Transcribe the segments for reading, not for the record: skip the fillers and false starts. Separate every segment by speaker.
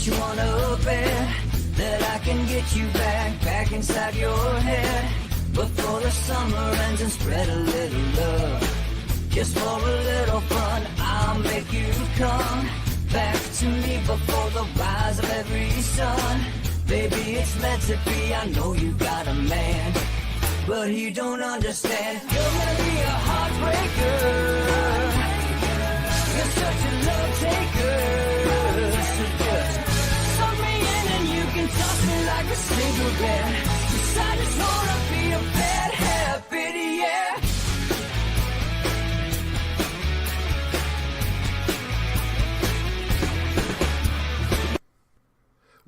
Speaker 1: you wanna bet that I can get you back inside your head before the summer ends and spread a little love? Just for a little fun, I'll make you come back to me before the rise of every sun. Baby, it's meant to be, I know you got a man, but he don't understand. You're gonna be a heartbreaker, you're such a love taker. So just suck me in and you can toss me like a cigarette, 'cause I just wanna be a bad habit, yeah.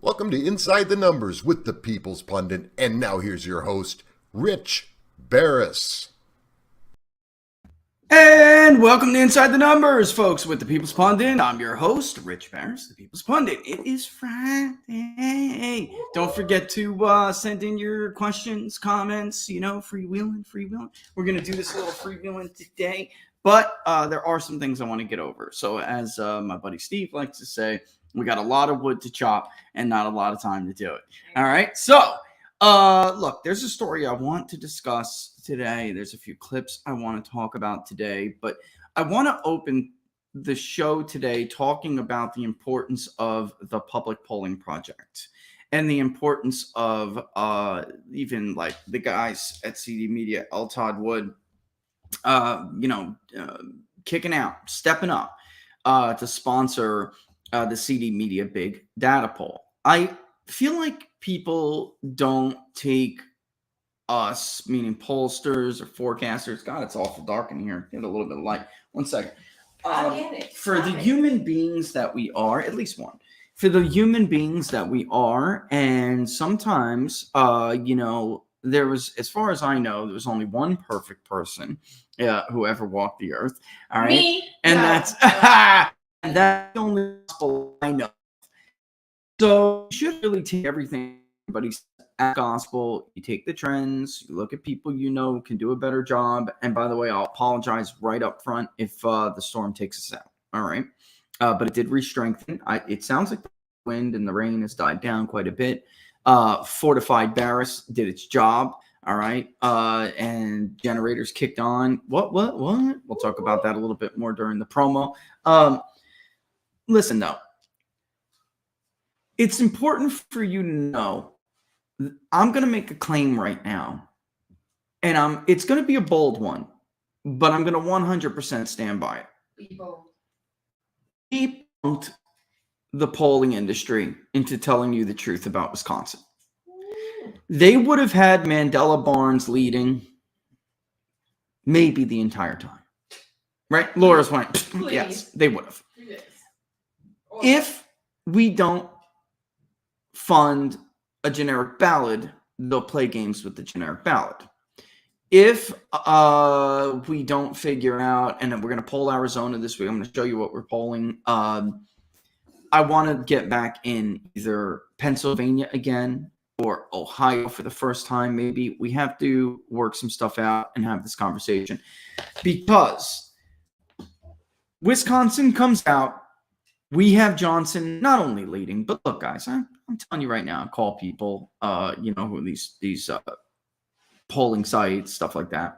Speaker 2: Welcome to Inside the Numbers with the People's Pundit, and now here's your host, Rich Barris.
Speaker 3: And welcome to Inside the Numbers, folks, with the People's Pundit. I'm your host, Rich Barris, the People's Pundit. It is Friday. Don't forget to send in your questions, comments, freewheeling. We're going to do this a little freewheeling today, but there are some things I want to get over. So as my buddy Steve likes to say, we got a lot of wood to chop and not a lot of time to do it. All right. So, look, there's a story I want to discuss today. There's a few clips I want to talk about today, but I want to open the show today talking about the importance of the public polling project and the importance of even like the guys at CD Media, L. Todd Wood, kicking out, stepping up to sponsor the CD Media Big Data Poll. I feel like people don't take us, meaning pollsters or forecasters. God, it's awful dark in here. Get a little bit of light. 1 second.
Speaker 4: I get it.
Speaker 3: For the human beings that we are, at least one. For the human beings that we are, and sometimes, there was, as far as I know, there was only one perfect person who ever walked the earth. All right,
Speaker 4: Me?
Speaker 3: and
Speaker 4: No.
Speaker 3: that's. And that's the only gospel I know. So you should really take everything everybody says as gospel. You take the trends, you look at people you know can do a better job. And by the way, I'll apologize right up front if the storm takes us out. All right. But it did re-strengthen. It sounds like the wind and the rain has died down quite a bit. Fortified Barris did its job. All right. And generators kicked on. What? We'll talk about that a little bit more during the promo. Listen, though, it's important for you to know I'm going to make a claim right now, and it's going to be a bold one, but I'm going to 100% stand by it.
Speaker 4: Be bold.
Speaker 3: We pumped the polling industry into telling you the truth about Wisconsin. They would have had Mandela Barnes leading maybe the entire time, right? Laura's point.
Speaker 4: Please.
Speaker 3: Yes, they would have.
Speaker 4: Yes.
Speaker 3: If we don't fund a generic ballot, they'll play games with the generic ballot. If we don't figure out, and we're going to poll Arizona this week, I'm going to show you what we're polling. I want to get back in either Pennsylvania again or Ohio for the first time. Maybe we have to work some stuff out and have this conversation, because Wisconsin comes out. We have Johnson not only leading, but look, guys, I'm telling you right now, call people, who these polling sites, stuff like that,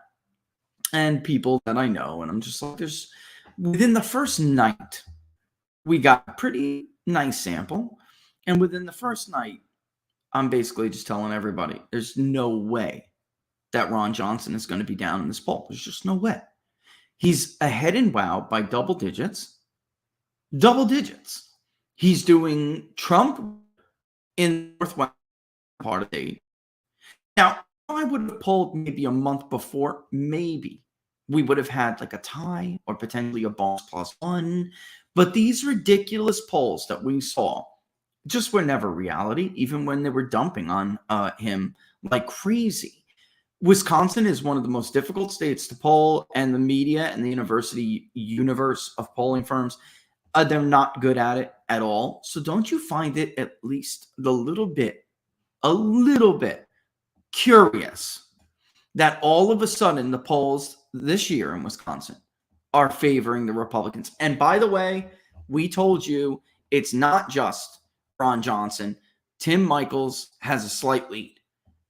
Speaker 3: and people that I know, and I'm just like, within the first night, we got a pretty nice sample, and within the first night, I'm basically just telling everybody, there's no way that Ron Johnson is going to be down in this poll. There's just no way. He's ahead in WOW by double digits. He's doing Trump in the northwest part of the state. Now, I would have polled maybe a month before, maybe we would have had like a tie or potentially a Barnes +1. But these ridiculous polls that we saw just were never reality, even when they were dumping on him like crazy. Wisconsin is one of the most difficult states to poll, and the media and the university universe of polling firms, they're not good at it at all. So don't you find it at least a little bit curious that all of a sudden the polls this year in Wisconsin are favoring the Republicans? And by the way, we told you it's not just Ron Johnson, Tim Michaels has a slight lead.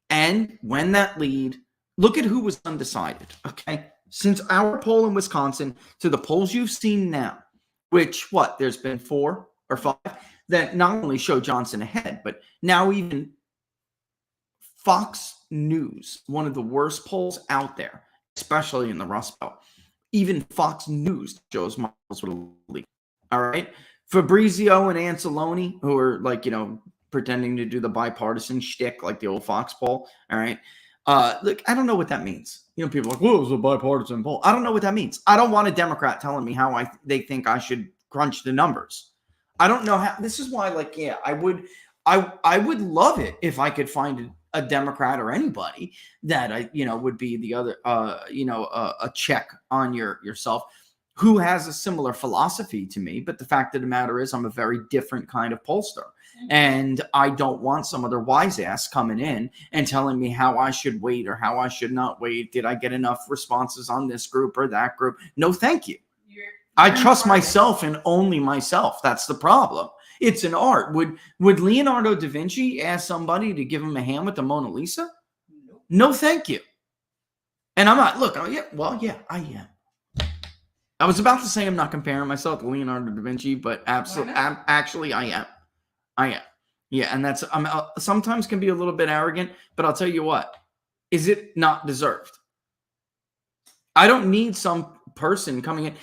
Speaker 3: And when that lead, look at who was undecided, okay? Since our poll in Wisconsin to the polls you've seen now, which, there's been 4 or 5 that not only show Johnson ahead, but now even Fox News, one of the worst polls out there, especially in the Rust Belt, even Fox News shows Michaels with a lead, all right? Fabrizio and Anceloni, who are pretending to do the bipartisan shtick like the old Fox poll, all right? Look, I don't know what that means. People are like, well, it was a bipartisan poll. I don't know what that means. I don't want a Democrat telling me how they think I should crunch the numbers. I don't know how. This is why, I would love it if I could find a Democrat or anybody that would be the other, a check on yourself, who has a similar philosophy to me. But the fact of the matter is, I'm a very different kind of pollster. And I don't want some other wise ass coming in and telling me how I should wait or how I should not wait. Did I get enough responses on this group or that group? No, thank you. I trust myself and only myself. That's the problem. It's an art. Would Leonardo da Vinci ask somebody to give him a hand with the Mona Lisa? No, thank you. And I'm not. Look, I am. I was about to say I'm not comparing myself to Leonardo da Vinci, but actually I am. Yeah, and that's sometimes can be a little bit arrogant, but I'll tell you what, is it not deserved? I don't need some person coming in.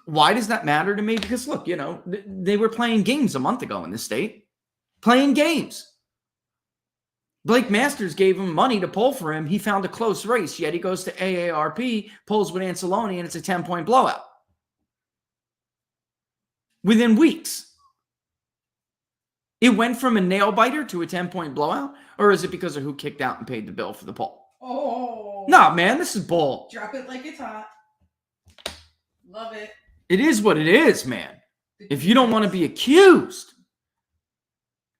Speaker 3: Why does that matter to me? Because look, they were playing games a month ago in this state. Playing games. Blake Masters gave him money to poll for him. He found a close race, yet he goes to AARP, polls with Anceloni, and it's a 10-point blowout. Within weeks. It went from a nail-biter to a 10-point blowout? Or is it because of who kicked out and paid the bill for the poll?
Speaker 4: Oh.
Speaker 3: No, man, this is bull.
Speaker 4: Drop it like it's hot. Love it.
Speaker 3: It is what it is, man. If you don't want to be accused,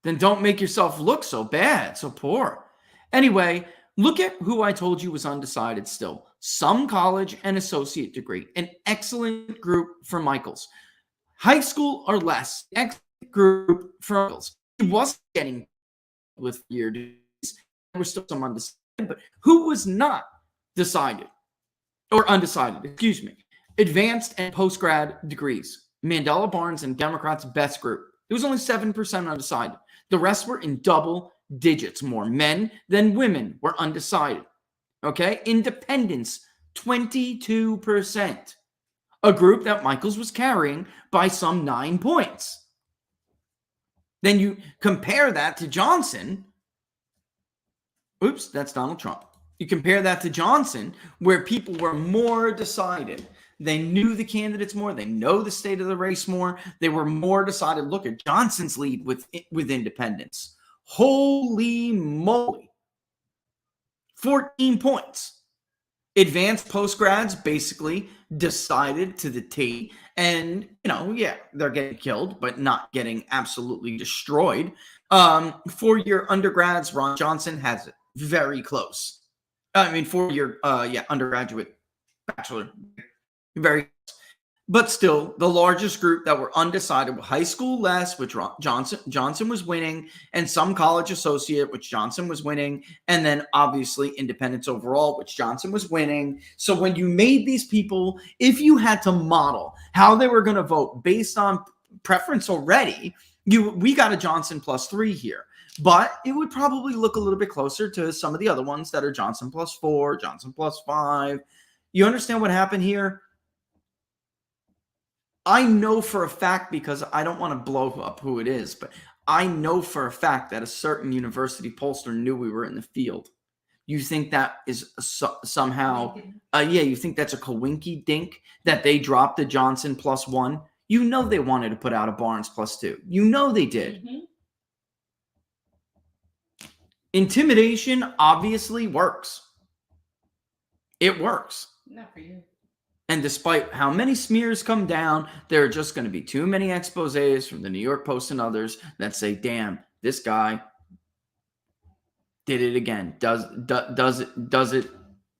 Speaker 3: then don't make yourself look so bad, so poor. Anyway, look at who I told you was undecided still. Some college and associate degree. An excellent group for Michaels. High school or less. Excellent group for Michaels. He wasn't getting with year degrees. There were still some undecided, but who was not decided? Or undecided, excuse me. Advanced and post-grad degrees. Mandela Barnes and Democrats' best group. It was only 7% undecided. The rest were in double digits. More men than women were undecided. Okay? Independents, 22%. A group that Michaels was carrying by some 9 points. Then you compare that to Johnson. Oops, that's Donald Trump. You compare that to Johnson, where people were more decided. They knew the candidates more. They know the state of the race more. They were more decided. Look at Johnson's lead with independents. Holy moly. 14 points. Advanced postgrads basically decided to the T. And, they're getting killed, but not getting absolutely destroyed. 4-year undergrads, Ron Johnson has it very close. 4-year, undergraduate, bachelor, very, but still the largest group that were undecided were high school less, which Johnson was winning, and some college associate, which Johnson was winning, and then obviously independents overall, which Johnson was winning. So when you made these people, if you had to model how they were going to vote based on preference already, we got a Johnson +3 here. But it would probably look a little bit closer to some of the other ones that are Johnson +4, Johnson +5. You understand what happened here? I know for a fact, because I don't want to blow up who it is, but I know for a fact that a certain university pollster knew we were in the field. You think that is somehow, you think that's a coinky dink that they dropped the Johnson +1? You know they wanted to put out a Barnes +2. You know they did. Mm-hmm. Intimidation obviously works. It works.
Speaker 4: Not for you.
Speaker 3: And despite how many smears come down, there are just going to be too many exposés from the New York Post and others that say, damn, this guy did it again. Does it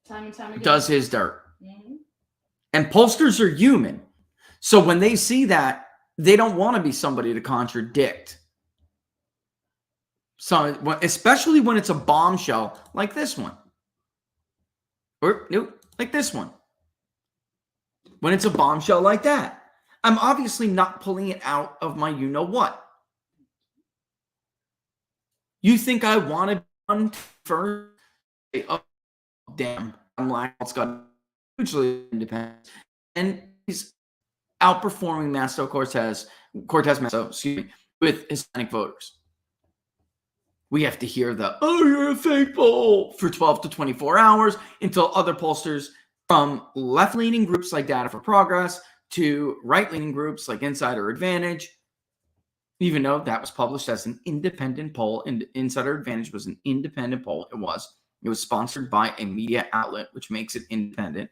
Speaker 4: time and time again.
Speaker 3: Does his dirt.
Speaker 4: Mm-hmm.
Speaker 3: And pollsters are human. So when they see that, they don't want to be somebody to contradict So, especially when it's a bombshell like this one. Or, nope, like this one. When it's a bombshell like that. I'm obviously not pulling it out of my you-know-what. You think I want to run first? Oh, damn. I'm like, it's got hugely independent. And he's outperforming Cortez Masto, excuse me, with Hispanic voters. We have to hear the, oh, you're a fake poll for 12 to 24 hours until other pollsters from left-leaning groups like Data for Progress to right-leaning groups like Insider Advantage, even though that was published as an independent poll, and Insider Advantage was an independent poll. It was sponsored by a media outlet, which makes it independent.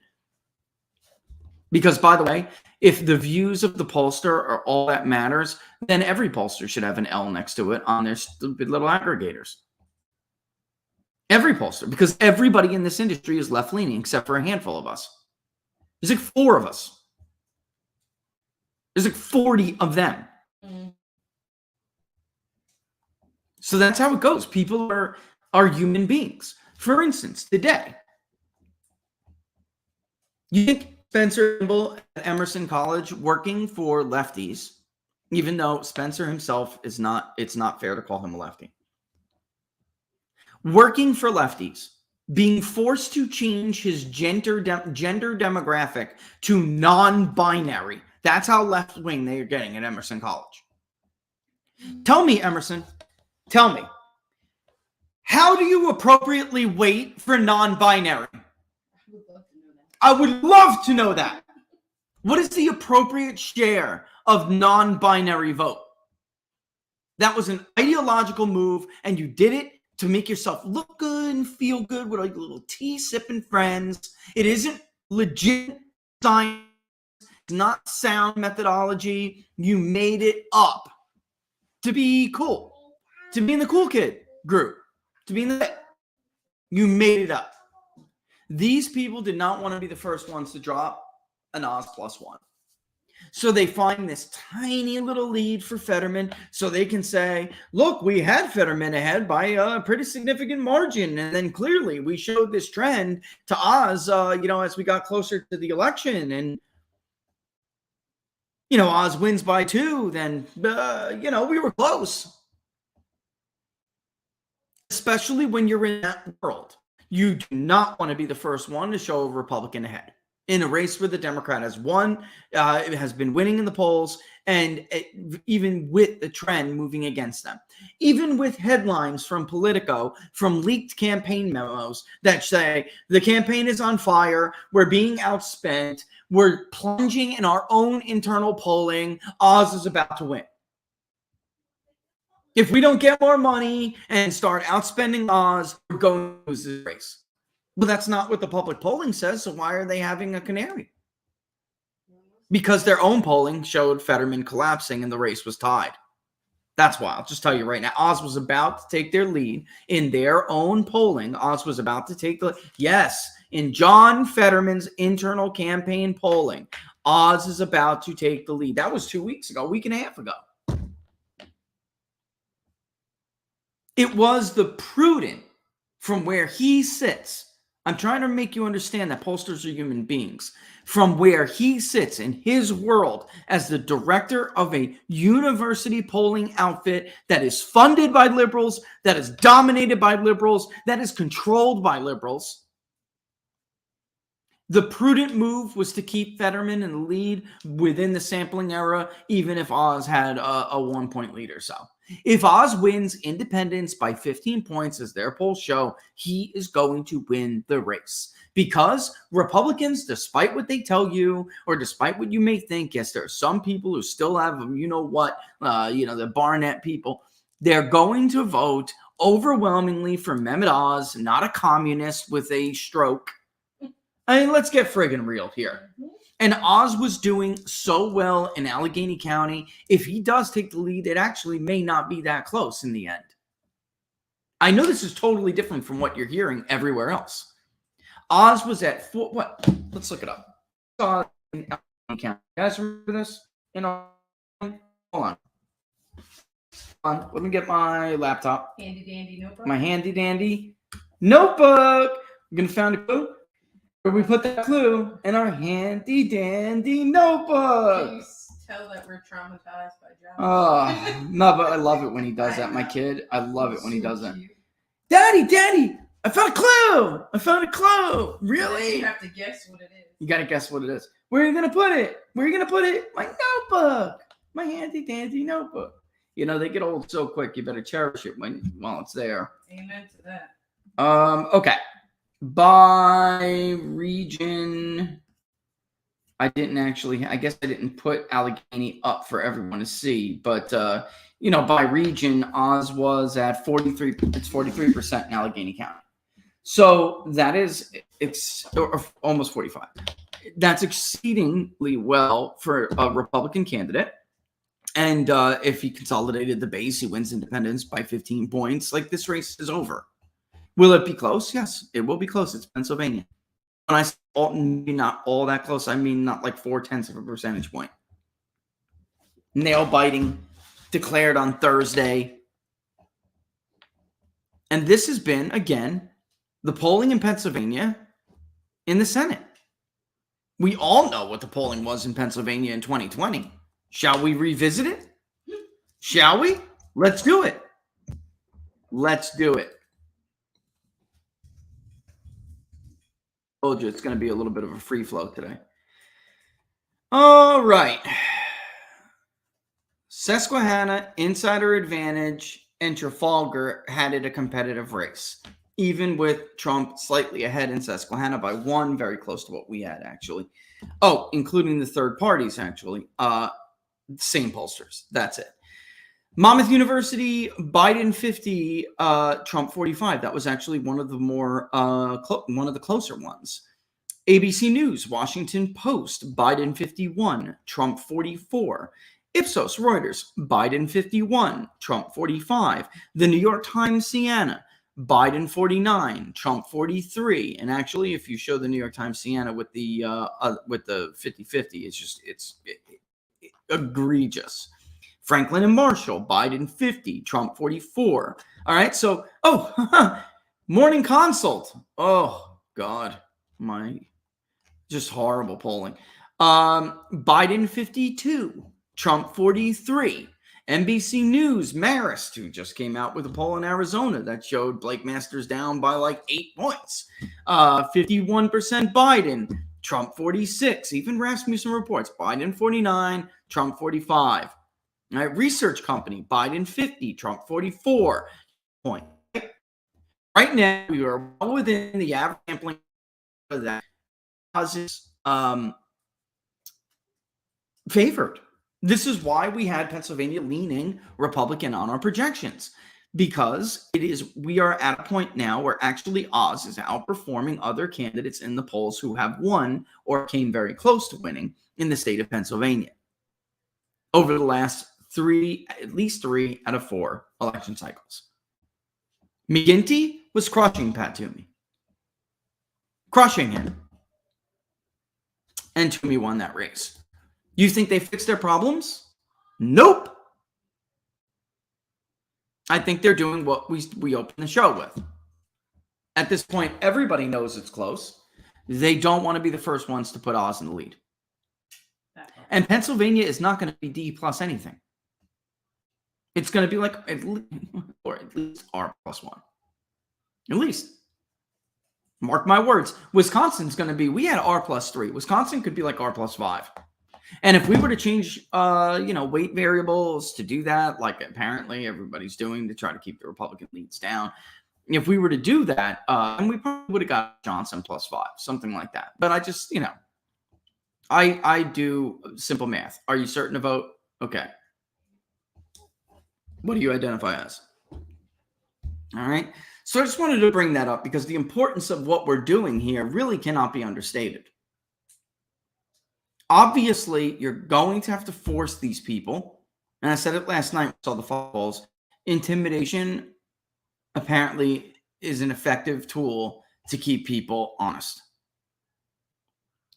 Speaker 3: Because, by the way, if the views of the pollster are all that matters, then every pollster should have an L next to it on their stupid little aggregators. Every pollster, because everybody in this industry is left-leaning except for a handful of us. There's like 4 of us. There's like 40 of them. So that's how it goes. People are human beings. For instance, today, you think Spencer Kimball at Emerson College working for lefties, even though Spencer himself is not, it's not fair to call him a lefty. Working for lefties, being forced to change his gender demographic to non-binary. That's how left-wing they are getting at Emerson College. Tell me, Emerson, tell me, how do you appropriately weight for non-binary? I would love to know that. What is the appropriate share of non-binary vote? That was an ideological move, and you did it to make yourself look good and feel good with like little tea-sipping friends. It isn't legit science. It's not sound methodology. You made it up to be cool, to be in the cool kid group, to be in the... You made it up. These people did not want to be the first ones to drop an Oz +1. So they find this tiny little lead for Fetterman so they can say, look, we had Fetterman ahead by a pretty significant margin. And then clearly we showed this trend to Oz, as we got closer to the election. And, Oz wins by 2, then, we were close. Especially when you're in that world. You do not want to be the first one to show a Republican ahead in a race where the Democrat has won, it has been winning in the polls, and even with the trend moving against them. Even with headlines from Politico, from leaked campaign memos that say the campaign is on fire, we're being outspent, we're plunging in our own internal polling, Oz is about to win. If we don't get more money and start outspending Oz, we're going to lose this race. But that's not what the public polling says, so why are they having a canary? Because their own polling showed Fetterman collapsing and the race was tied. That's why. I'll just tell you right now. Oz was about to take their lead in their own polling. Oz was about to take the... Yes, in John Fetterman's internal campaign polling, Oz is about to take the lead. That was 2 weeks ago, a week and a half ago. It was the prudent from where he sits. I'm trying to make you understand that pollsters are human beings. From where he sits in his world as the director of a university polling outfit that is funded by liberals, that is dominated by liberals, that is controlled by liberals. The prudent move was to keep Fetterman in the lead within the sampling era, even if Oz had a 1-point lead or so. If Oz wins independents by 15 points, as their polls show, he is going to win the race. Because Republicans, despite what they tell you, or despite what you may think, yes, there are some people who still have, the Barnett people, they're going to vote overwhelmingly for Mehmet Oz, not a communist with a stroke. I mean, let's get friggin' real here. And Oz was doing so well in Allegheny County. If he does take the lead, it actually may not be that close in the end. I know this is totally different from what you're hearing everywhere else. Oz was at what? Let's look it up. Oz in Allegheny County. You guys remember this? Hold on. Let me get my laptop.
Speaker 4: Handy dandy notebook.
Speaker 3: My handy dandy notebook. I'm going to find a clue. Where we put that clue in our handy dandy notebook.
Speaker 4: Can you tell that we're traumatized by John?
Speaker 3: Oh, no, but I love it when he does that. My kid, I love it when he does that.
Speaker 4: Cute.
Speaker 3: Daddy, I found a clue. I found a clue. Really?
Speaker 4: You have to guess what it is.
Speaker 3: You got to guess what it is. Where are you going to put it? Where are you going to put it? My notebook. My handy dandy notebook. You know, they get old so quick. You better cherish it while it's there.
Speaker 4: Amen to that.
Speaker 3: Okay. By region, I guess I didn't put Allegheny up for everyone to see, but by region, Oz was at 43. It's 43% in Allegheny County. So it's almost 45. That's exceedingly well for a Republican candidate. And if he consolidated the base, he wins independents by 15 points. Like, this race is over. Will it be close? Yes, it will be close. It's Pennsylvania. When I say maybe not all that close, I mean not like 0.4 of a percentage point. Nail biting declared on Thursday. And this has been, again, the polling in Pennsylvania in the Senate. We all know what the polling was in Pennsylvania in 2020. Shall we revisit it? Shall we? Let's do it. Let's do it. Told you it's going to be a little bit of a free flow today. All right. Susquehanna, Insider Advantage, and Trafalgar had it a competitive race, even with Trump slightly ahead in Susquehanna by 1, very close to what we had, actually. Oh, including the third parties, actually. Same pollsters. That's it. Monmouth University, Biden 50, Trump 45. That was actually one of the more one of the closer ones. ABC News, Washington Post, Biden 51, Trump 44. Ipsos, Reuters, Biden 51, Trump 45. The New York Times, Siena, Biden 49, Trump 43. And actually, if you show the New York Times Siena with the 50-50, it's egregious. Franklin and Marshall, Biden 50, Trump 44. All right, so, Morning Consult. Oh, God, just horrible polling. Biden 52, Trump 43. NBC News, Marist, who just came out with a poll in Arizona that showed Blake Masters down by like 8 points. 51% Biden, Trump 46. Even Rasmussen reports Biden 49, Trump 45. All right, research company, Biden 50, Trump 44 point. Right now, we are well within the average sampling of that causes favored. This is why we had Pennsylvania leaning Republican on our projections, because we are at a point now where actually Oz is outperforming other candidates in the polls who have won or came very close to winning in the state of Pennsylvania over the last at least 3 out of 4 election cycles. McGinty was crushing Pat Toomey. Crushing him. And Toomey won that race. You think they fixed their problems? Nope. I think they're doing what we opened the show with. At this point, everybody knows it's close. They don't want to be the first ones to put Oz in the lead. And Pennsylvania is not going to be D plus anything. It's going to be like at least R plus 1. At least. Mark my words. Wisconsin's going to be, we had R plus 3. Wisconsin could be like R plus 5. And if we were to change, weight variables to do that, like apparently everybody's doing to try to keep the Republican leads down, if we were to do that, and we probably would have got Johnson plus 5, something like that. But I just, I do simple math. Are you certain to vote? Okay. What do you identify as? All right. So I just wanted to bring that up because the importance of what we're doing here really cannot be understated. Obviously, you're going to have to force these people, and I said it last night, saw the polls, intimidation apparently is an effective tool to keep people honest.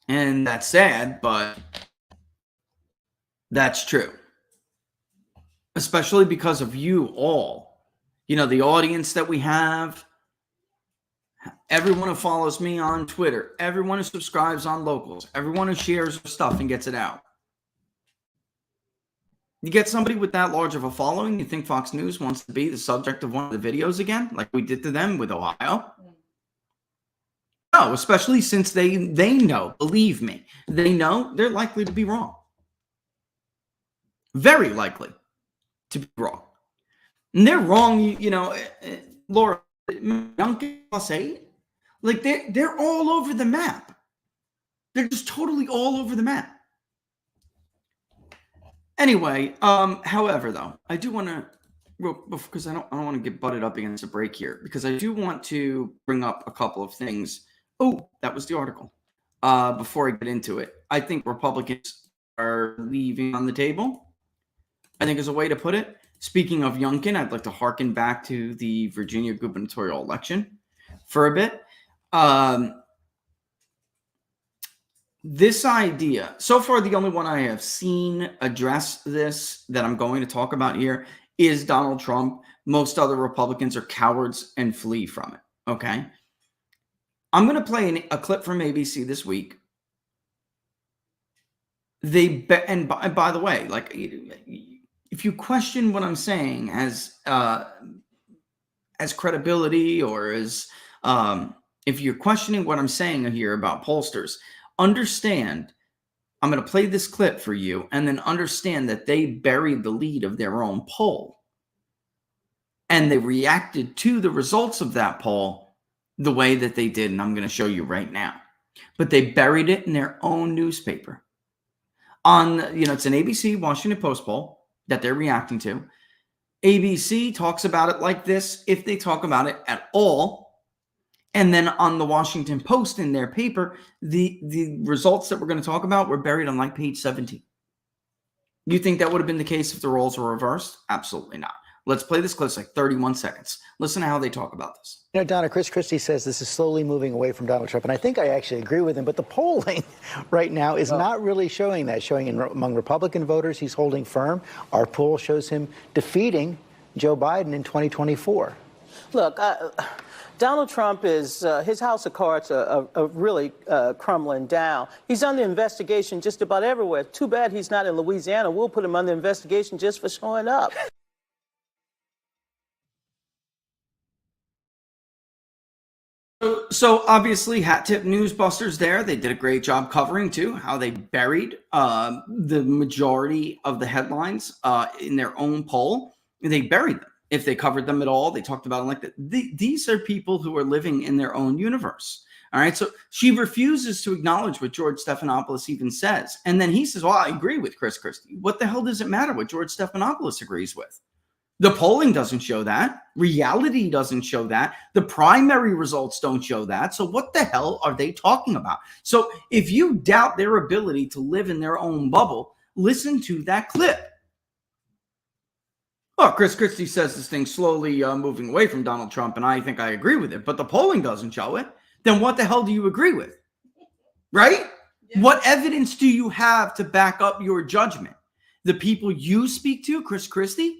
Speaker 3: And that's sad, but that's true. especially because of you all. You know, the audience that we have, everyone who follows me on Twitter, everyone who subscribes on Locals, everyone who shares stuff and gets it out. You get somebody with that large of a following, you think Fox News wants to be the subject of one of the videos again, like we did to them with Ohio? No, especially since they know, believe me, they know they're likely to be wrong. Very likely to be wrong. And they're wrong, you know, Laura, Duncan +8, like they're all over the map. They're just totally all over the map. Anyway, however, though, I do want to, because I don't want to get butted up against a break here, because I do want to bring up a couple of things. Oh, that was the article. Before I get into it, I think Republicans are leaving on the table, I think is a way to put it. Speaking of Youngkin, I'd like to harken back to the Virginia gubernatorial election for a bit. This idea, so far the only one I have seen address this that I'm going to talk about here is Donald Trump. Most other Republicans are cowards and flee from it, okay? I'm going to play a clip from ABC this week. And by the way, like, if you question what I'm saying as credibility, or as if you're questioning what I'm saying here about pollsters, understand, I'm going to play this clip for you, and then understand that they buried the lead of their own poll. And they reacted to the results of that poll the way that they did, and I'm going to show you right now. But they buried it in their own newspaper. It's an ABC Washington Post poll that they're reacting to. ABC talks about it like this, if they talk about it at all. And then on the Washington Post in their paper, the results that we're going to talk about were buried on like page 17. You think that would have been the case if the roles were reversed? Absolutely not. Let's play this clip. It's like 31 seconds. Listen to how they talk about this.
Speaker 5: You know, Donna, Chris Christie says this is slowly moving away from Donald Trump, and I think I actually agree with him, but the polling right now is not really showing that. Among Republican voters, he's holding firm. Our poll shows him defeating Joe Biden in 2024.
Speaker 6: Look, Donald Trump is, his house of cards are really crumbling down. He's under investigation just about everywhere. Too bad he's not in Louisiana. We'll put him under investigation just for showing up.
Speaker 3: So obviously, hat tip Newsbusters there. They did a great job covering, too, how they buried the majority of the headlines in their own poll. They buried them. If they covered them at all, they talked about them like that. These are people who are living in their own universe. All right. So she refuses to acknowledge what George Stephanopoulos even says. And then he says, well, I agree with Chris Christie. What the hell does it matter what George Stephanopoulos agrees with? The polling doesn't show that. Reality doesn't show that. The primary results don't show that. So what the hell are they talking about? So if you doubt their ability to live in their own bubble, listen to that clip. Oh, Chris Christie says this thing's slowly moving away from Donald Trump, and I think I agree with it, but the polling doesn't show it. Then what the hell do you agree with? Right? Yeah. What evidence do you have to back up your judgment? The people you speak to, Chris Christie?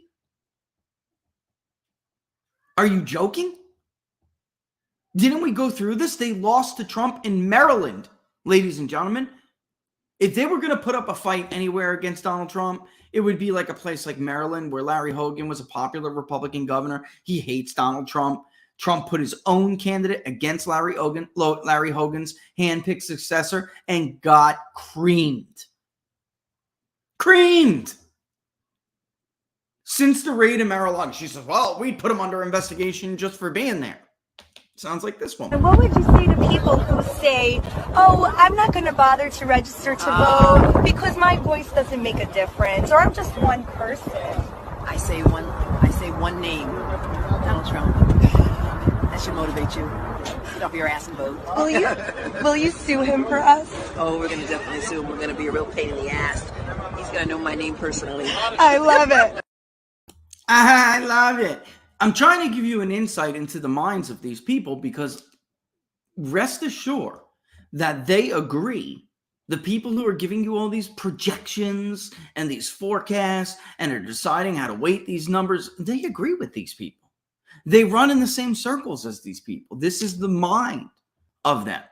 Speaker 3: Are you joking? Didn't we go through this? They lost to Trump in Maryland, ladies and gentlemen. If they were going to put up a fight anywhere against Donald Trump, it would be like a place like Maryland, where Larry Hogan was a popular Republican governor. He hates Donald Trump. Trump put his own candidate against Larry Hogan's handpicked successor and got creamed. Creamed. Since the raid in Mar-a-Lago, she says, well, we'd put him under investigation just for being there. Sounds like this one.
Speaker 7: And what would you say to people who say, oh, I'm not going to bother to register to vote because my voice doesn't make a difference, or I'm just one person?
Speaker 8: I say one name, Donald Trump. That should motivate you. Get off your ass and vote.
Speaker 7: Will you sue him for us?
Speaker 8: Oh, we're going to definitely sue him. We're going to be a real pain in the ass. He's going to know my name personally.
Speaker 7: I love it.
Speaker 3: I love it. I'm trying to give you an insight into the minds of these people, because rest assured that they agree The people who are giving you all these projections and these forecasts and are deciding how to weight these numbers, they agree with these people. They run in the same circles as these people. This is the mind of them.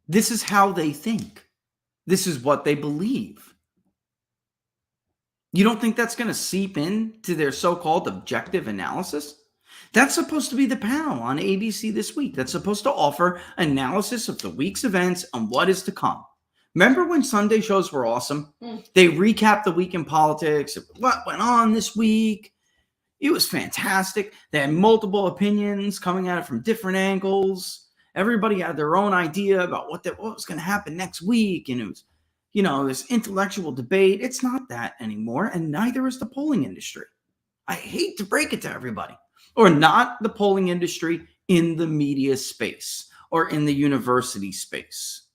Speaker 3: This is how they think. This is what they believe. You don't think that's going to seep into their so-called objective analysis? That's supposed to be the panel on ABC this week. That's supposed to offer analysis of the week's events and what is to come. Remember when Sunday shows were awesome? They recapped the week in politics, what went on this week. It was fantastic. They had multiple opinions coming at it from different angles. Everybody had their own idea about what was going to happen next week. And it was, this intellectual debate. It's not that anymore. And neither is the polling industry. I hate to break it to everybody. Or not the polling industry in the media space or in the university space.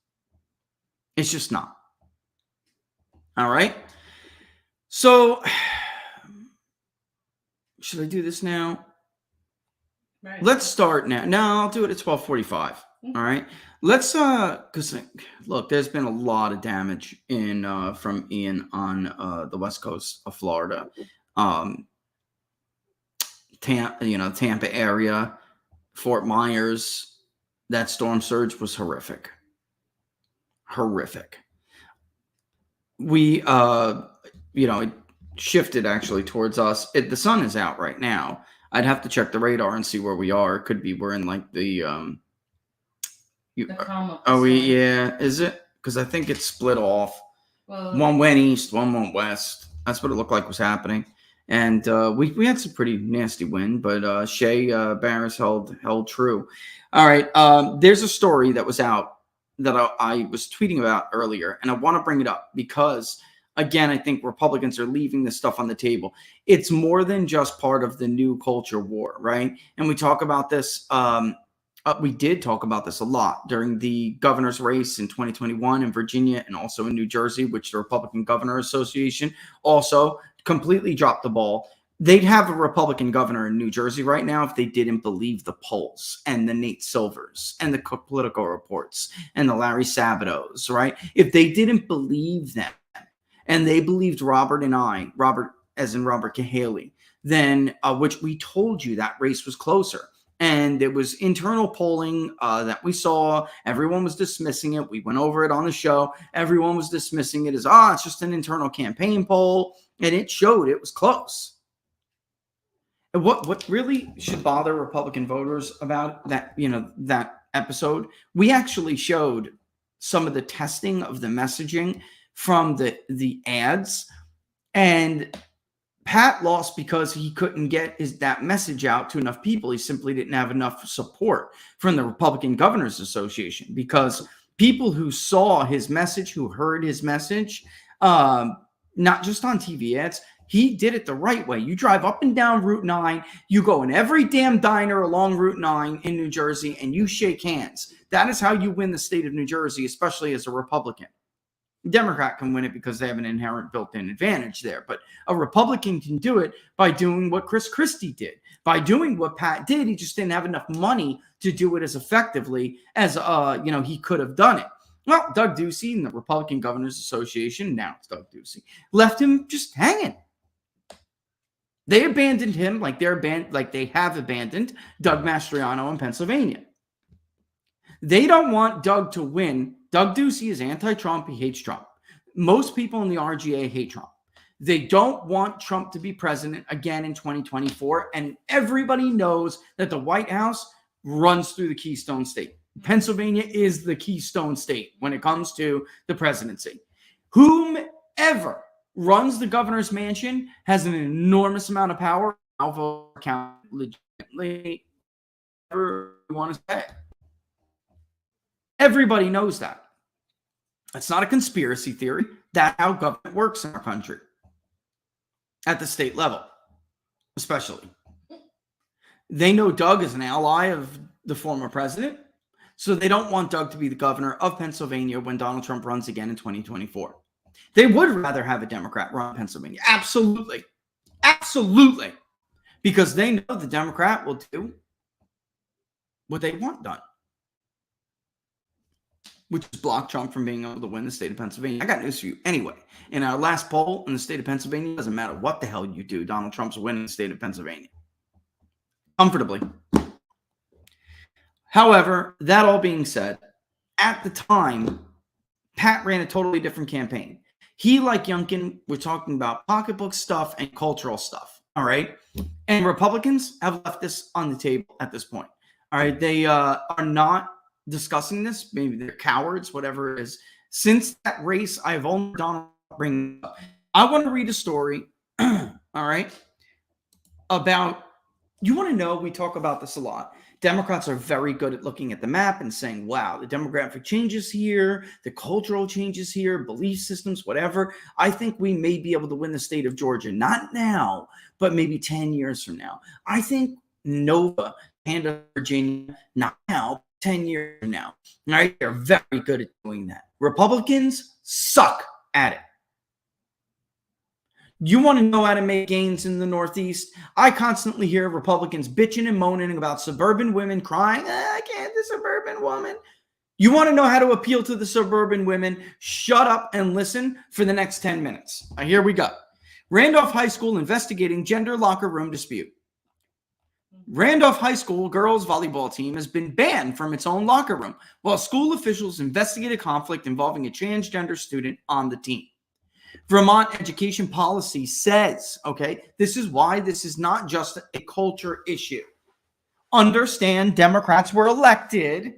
Speaker 3: It's just not. All right. So, should I do this now?
Speaker 4: Right.
Speaker 3: Let's start now. No, I'll do it at 12:45. All right. Let's because look, there's been a lot of damage from Ian on the west coast of Florida. Tampa area, Fort Myers, that storm surge was horrific. Horrific. We, it shifted actually towards us. The sun is out right now. I'd have to check the radar and see where we are. It could be we're in like the is it? Because I think it's split off.
Speaker 4: Well,
Speaker 3: one went east, one went west. That's what it looked like was happening. And we had some pretty nasty wind, but Shea Barris held true. All right. There's a story that was out that I was tweeting about earlier, and I want to bring it up because, again, I think Republicans are leaving this stuff on the table. It's more than just part of the new culture war, right? And we talk about this. We did talk about this a lot during the governor's race in 2021 in Virginia and also in New Jersey, which the Republican Governor Association also completely dropped the ball. They'd have a Republican governor in New Jersey right now if they didn't believe the polls and the Nate Silvers and the Cook Political Reports and the Larry Sabatos, right? If they didn't believe them and they believed Robert as in Robert Cahaley, then which we told you that race was closer. And it was internal polling that we saw. Everyone was dismissing it. We went over it on the show. Everyone was dismissing it as, it's just an internal campaign poll. And it showed it was close. And what really should bother Republican voters about that, that episode, we actually showed some of the testing of the messaging from the ads. And Pat lost because he couldn't get that message out to enough people. He simply didn't have enough support from the Republican Governors Association because people who saw his message, who heard his message, not just on TV ads, he did it the right way. You drive up and down Route 9, you go in every damn diner along Route 9 in New Jersey, and you shake hands. That is how you win the state of New Jersey, especially as a Republican. Democrat can win it because they have an inherent built-in advantage there. But a Republican can do it by doing what Chris Christie did. By doing what Pat did, he just didn't have enough money to do it as effectively as he could have done it. Well, Doug Ducey and the Republican Governors Association, now it's Doug Ducey, left him just hanging. They abandoned him like they have abandoned Doug Mastriano in Pennsylvania. They don't want Doug to win. Doug Ducey is anti-Trump. He hates Trump. Most people in the RGA hate Trump. They don't want Trump to be president again in 2024. And everybody knows that the White House runs through the Keystone State. Pennsylvania is the Keystone State when it comes to the presidency. Whomever runs the governor's mansion has an enormous amount of power. I'll vote count legitimately. Whatever you want to say. Everybody knows that. It's not a conspiracy theory. That's how government works in our country. At the state level, especially. They know Doug is an ally of the former president, so they don't want Doug to be the governor of Pennsylvania when Donald Trump runs again in 2024. They would rather have a Democrat run Pennsylvania. Absolutely. Absolutely. Because they know the Democrat will do what they want done. which has blocked Trump from being able to win the state of Pennsylvania. I got news for you. Anyway, in our last poll in the state of Pennsylvania, it doesn't matter what the hell you do, Donald Trump's winning the state of Pennsylvania. Comfortably. However, that all being said, at the time, Pat ran a totally different campaign. He, like Youngkin, were talking about pocketbook stuff and cultural stuff. All right. And Republicans have left this on the table at this point. All right. They are not discussing this. Maybe they're cowards, whatever it is. Since that race, I've only done bring up. I want to read a story. All right. About, you want to know, we talk about this a lot. Democrats are very good at looking at the map and saying, wow, the demographic changes here, the cultural changes here, belief systems, whatever. I think we may be able to win the state of Georgia, not now, but maybe 10 years from now. I think Nova and Virginia, not now, 10 years from now. All right? They're very good at doing that. Republicans suck at it. You want to know how to make gains in the Northeast? I constantly hear Republicans bitching and moaning about suburban women crying, I can't, the suburban woman. You want to know how to appeal to the suburban women? Shut up and listen for the next 10 minutes. Here we go. Randolph High School investigating gender locker room dispute. Randolph High School girls volleyball team has been banned from its own locker room while school officials investigate a conflict involving a transgender student on the team. Vermont education policy says, okay, this is why this is not just a culture issue. Understand, Democrats were elected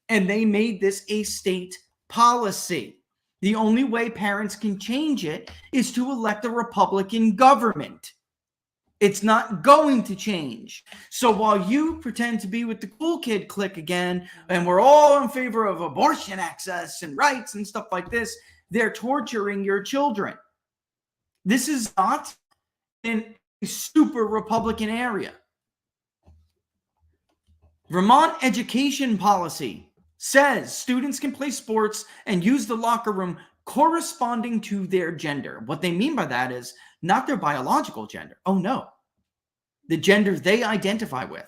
Speaker 3: and they made this a state policy. The only way parents can change it is to elect a Republican government. It's not going to change. So while you pretend to be with the cool kid clique again, and we're all in favor of abortion access and rights and stuff like this, they're torturing your children. This is not in a super Republican area. Vermont education policy says students can play sports and use the locker room corresponding to their gender. What they mean by that is not their biological gender. Oh, no. The gender they identify with.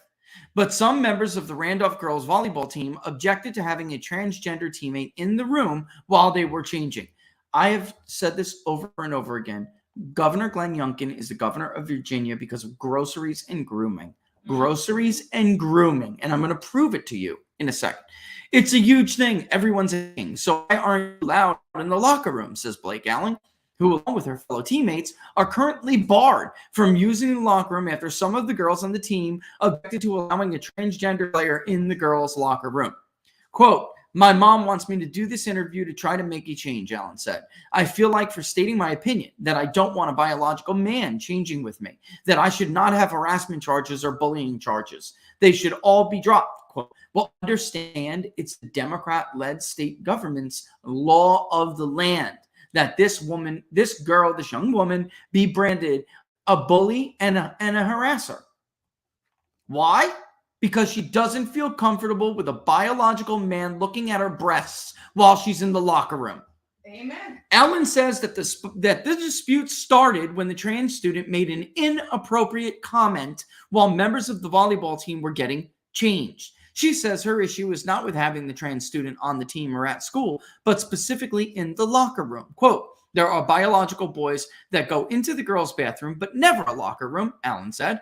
Speaker 3: But some members of the Randolph girls volleyball team objected to having a transgender teammate in the room while they were changing. I have said this over and over again. Governor Glenn Youngkin is the governor of Virginia because of groceries and grooming. Groceries and grooming. And I'm going to prove it to you in a second. It's a huge thing. Everyone's saying. So why aren't you allowed in the locker room, says Blake Allen, who, along with her fellow teammates, are currently barred from using the locker room after some of the girls on the team objected to allowing a transgender player in the girls' locker room. Quote, my mom wants me to do this interview to try to make a change, Allen said. I feel like for stating my opinion that I don't want a biological man changing with me, that I should not have harassment charges or bullying charges. They should all be dropped. Quote, well, understand it's the Democrat-led state government's law of the land that this woman, this girl, this young woman be branded a bully and a harasser. Why? Because she doesn't feel comfortable with a biological man looking at her breasts while she's in the locker room.
Speaker 4: Amen.
Speaker 3: Allen says that the dispute started when the trans student made an inappropriate comment while members of the volleyball team were getting changed. She says her issue is not with having the trans student on the team or at school, but specifically in the locker room. Quote, there are biological boys that go into the girls' bathroom, but never a locker room, Allen said.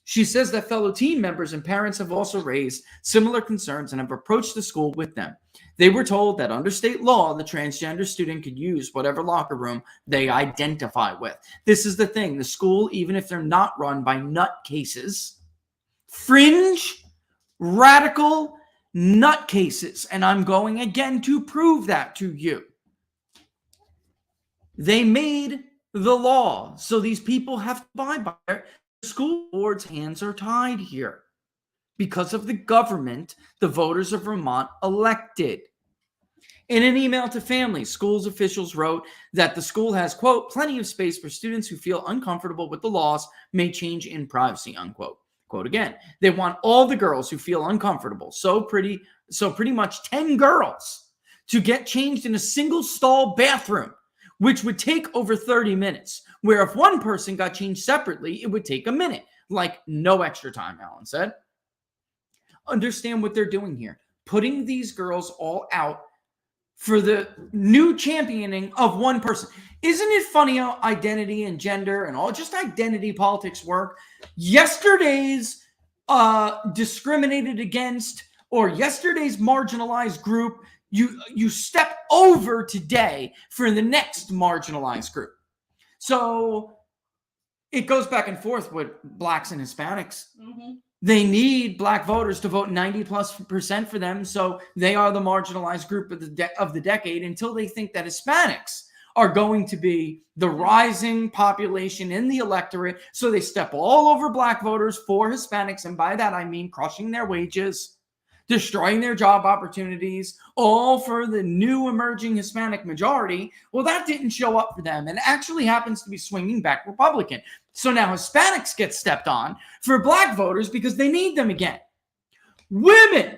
Speaker 3: She says that fellow team members and parents have also raised similar concerns and have approached the school with them. They were told that under state law, the transgender student could use whatever locker room they identify with. This is the thing. The school, even if they're not run by nutcases, fringe, radical nutcases, and I'm going again to prove that to you. They made the law, so these people have to abide by it. The school board's hands are tied here because of the government the voters of Vermont elected. In an email to families, schools officials wrote that the school has, quote, plenty of space for students who feel uncomfortable with the laws may change in privacy, unquote. Quote again, they want all the girls who feel uncomfortable, so pretty much 10 girls, to get changed in a single stall bathroom, which would take over 30 minutes, where if one person got changed separately, it would take a minute, like no extra time, Allen said. Understand what they're doing here. Putting these girls all out for the new championing of one person. Isn't it funny how identity and gender and all just identity politics work? Yesterday's discriminated against or yesterday's marginalized group, you step over today for the next marginalized group. So it goes back and forth with blacks and Hispanics.
Speaker 4: Mm-hmm.
Speaker 3: They need black voters to vote 90+% for them, so they are the marginalized group of the decade until they think that Hispanics are going to be the rising population in the electorate, so they step all over black voters for Hispanics, and by that I mean crushing their wages, destroying their job opportunities, all for the new emerging Hispanic majority. Well, that didn't show up for them and actually happens to be swinging back Republican. So now Hispanics get stepped on for black voters because they need them again. Women,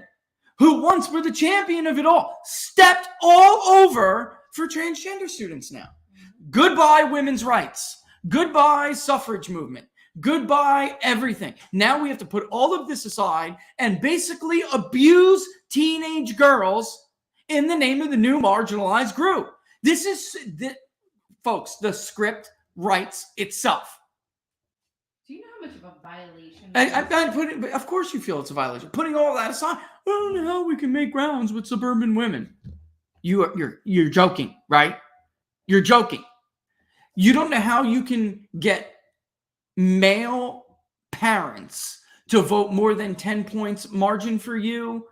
Speaker 3: who once were the champion of it all, stepped all over for transgender students now. Goodbye women's rights. Goodbye suffrage movement. Goodbye everything. Now we have to put all of this aside and basically abuse teenage girls in the name of the new marginalized group. This is, folks, the script writes itself.
Speaker 4: Do you know how much of a violation?
Speaker 3: I'm putting, of course you feel it's a violation. Putting all that aside, I don't know how we can make grounds with suburban women. You're joking, right? You're joking. You don't know how you can get male parents to vote more than 10 points margin for you.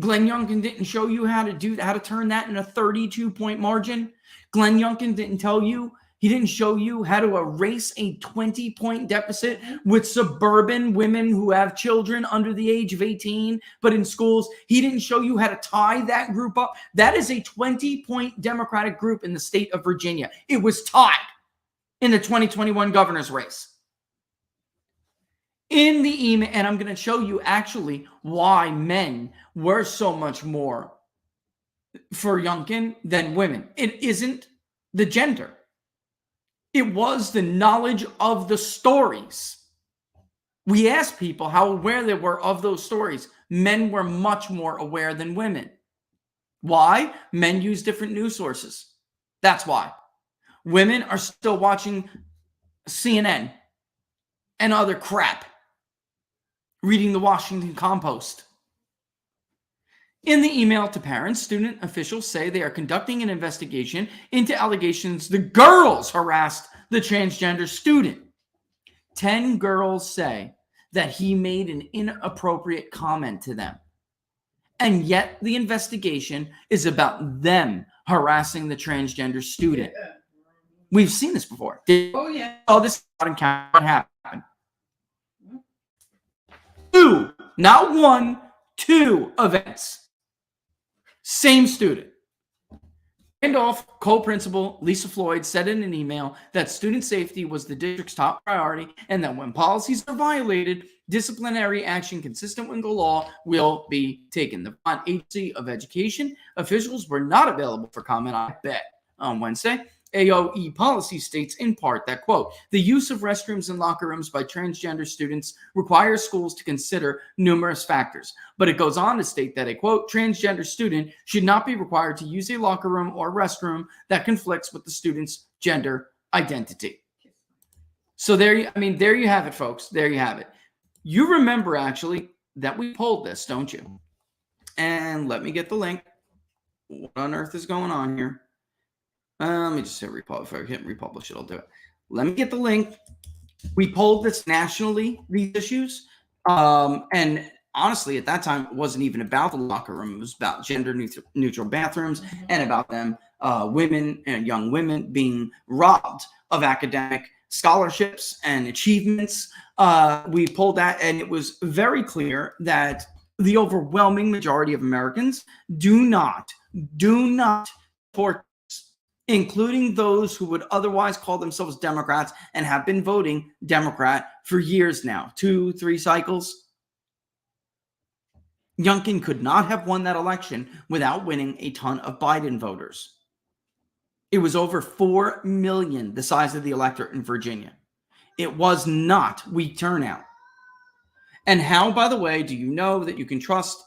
Speaker 3: Glenn Youngkin didn't show you how to turn that in a 32-point margin. Glenn Youngkin didn't tell you. He didn't show you how to erase a 20-point deficit with suburban women who have children under the age of 18, but in schools. He didn't show you how to tie that group up. That is a 20-point Democratic group in the state of Virginia. It was tied in the 2021 governor's race. In the email, and I'm going to show you actually why men were so much more for Youngkin than women. It isn't the gender. It was the knowledge of the stories. We asked people how aware they were of those stories. Men were much more aware than women. Why? Men use different news sources. That's why. Women are still watching CNN and other crap, reading the Washington Compost. In the email to parents, student officials say they are conducting an investigation into allegations the girls harassed the transgender student. 10 girls say that he made an inappropriate comment to them. And yet the investigation is about them harassing the transgender student. We've seen this before.
Speaker 4: Oh, yeah.
Speaker 3: Oh, this encounter, what happened? 2, not 1, 2 events. Same student. Randolph co-principal Lisa Floyd said in an email that student safety was the district's top priority and that when policies are violated, disciplinary action consistent with the law will be taken. The Vermont Agency of Education officials were not available for comment, I bet, on Wednesday. AOE policy states in part that, quote, the use of restrooms and locker rooms by transgender students requires schools to consider numerous factors. But it goes on to state that a, quote, transgender student should not be required to use a locker room or restroom that conflicts with the student's gender identity. So there you have it, folks. There you have it. You remember, actually, that we polled this, don't you? And let me get the link. What on earth is going on here? Let me just hit republish. If I hit republish, it'll do it. Let me get the link. We polled this nationally, these issues. And honestly, at that time, it wasn't even about the locker room. It was about gender neutral bathrooms and about them, women and young women being robbed of academic scholarships and achievements. We polled that, and it was very clear that the overwhelming majority of Americans do not support, including those who would otherwise call themselves Democrats and have been voting Democrat for years now, 2-3 cycles. Youngkin could not have won that election without winning a ton of Biden voters. It was over 4 million, the size of the electorate in Virginia. It was not weak turnout. And how, by the way, do you know that you can trust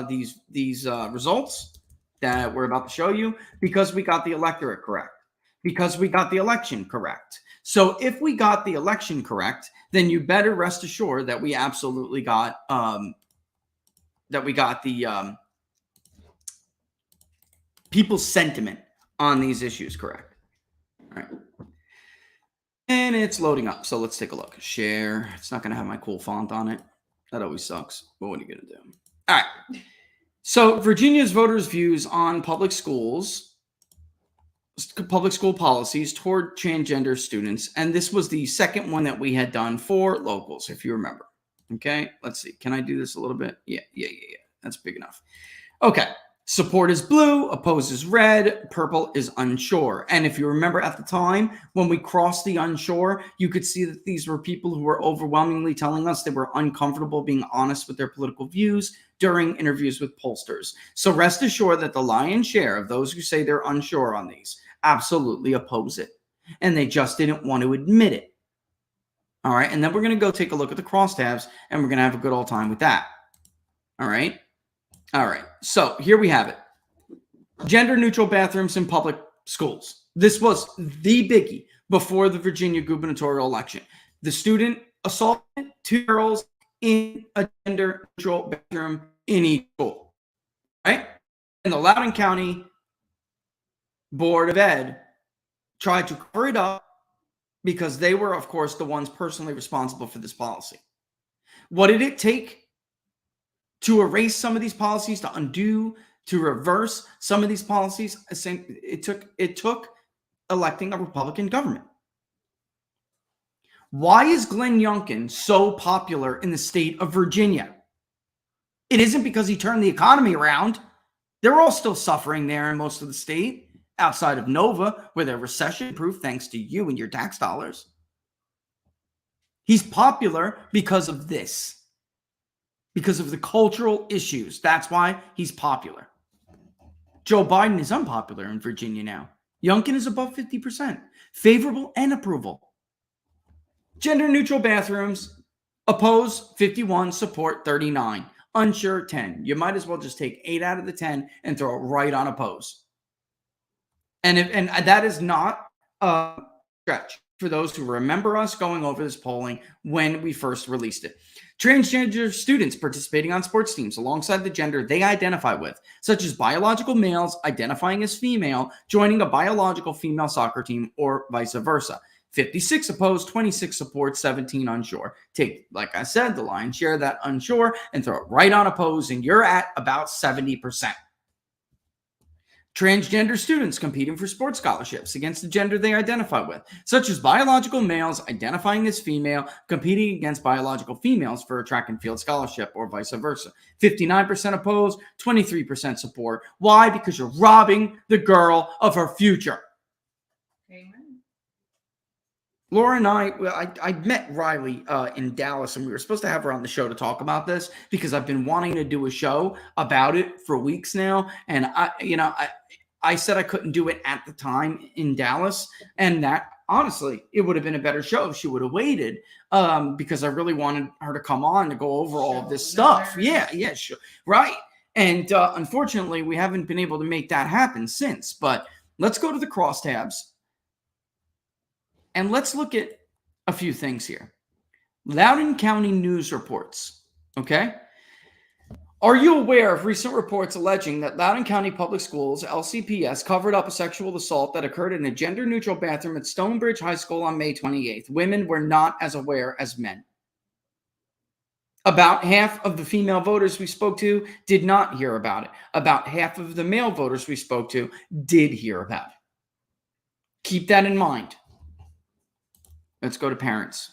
Speaker 3: these results? that we're about to show you because we got the electorate correct, because we got the election correct. So if we got the election correct, then you better rest assured that we absolutely got the people's sentiment on these issues correct. All right. And it's loading up. So let's take a look. Share. It's not going to have my cool font on it. That always sucks. But what are you going to do? All right. So Virginia's voters' views on public school policies toward transgender students. And this was the second one that we had done for locals, if you remember. Okay. Let's see. Can I do this a little bit? Yeah. That's big enough. Okay. Support is blue, oppose is red, purple is unsure. And if you remember at the time, when we crossed the unsure, you could see that these were people who were overwhelmingly telling us they were uncomfortable being honest with their political views during interviews with pollsters. So rest assured that the lion's share of those who say they're unsure on these absolutely oppose it. And they just didn't want to admit it. All right. And then we're going to go take a look at the crosstabs and we're going to have a good old time with that. All right. All right, so here we have it. Gender-neutral bathrooms in public schools. This was the biggie before the Virginia gubernatorial election. The student assaulted 2 girls in a gender-neutral bathroom in each school, right? And the Loudoun County Board of Ed tried to cover it up because they were, of course, the ones personally responsible for this policy. What did it take to erase some of these policies, to undo, to reverse some of these policies? It took electing a Republican government. Why is Glenn Youngkin so popular in the state of Virginia? It isn't because he turned the economy around. They're all still suffering there in most of the state, outside of Nova, where they're recession-proof thanks to you and your tax dollars. He's popular because of this. Because of the cultural issues. That's why he's popular. Joe Biden is unpopular in Virginia now. Youngkin is above 50%. Favorable and approval. Gender-neutral bathrooms. Oppose 51, support 39. Unsure 10. You might as well just take 8 out of the 10 and throw it right on oppose. And that is not a stretch for those who remember us going over this polling when we first released it. Transgender students participating on sports teams alongside the gender they identify with, such as biological males identifying as female, joining a biological female soccer team, or vice versa. 56 opposed, 26 support, 17 unsure. Take, like I said, the lion's share of that unsure and throw it right on oppose, and you're at about 70%. Transgender students competing for sports scholarships against the gender they identify with, such as biological males identifying as female, competing against biological females for a track and field scholarship, or vice versa. 59% opposed, 23% support. Why? Because you're robbing the girl of her future.
Speaker 4: Amen.
Speaker 3: Laura and I met Riley in Dallas, and we were supposed to have her on the show to talk about this because I've been wanting to do a show about it for weeks now. And I said I couldn't do it at the time in Dallas, and that honestly, it would have been a better show if she would have waited, because I really wanted her to come on to go over all of this stuff. Yeah, sure. Right. And unfortunately, we haven't been able to make that happen since. But let's go to the crosstabs. And let's look at a few things here. Loudoun County news reports, okay? Are you aware of recent reports alleging that Loudoun County Public Schools, LCPS, covered up a sexual assault that occurred in a gender-neutral bathroom at Stonebridge High School on May 28th? Women were not as aware as men. About half of the female voters we spoke to did not hear about it. About half of the male voters we spoke to did hear about it. Keep that in mind. Let's go to parents.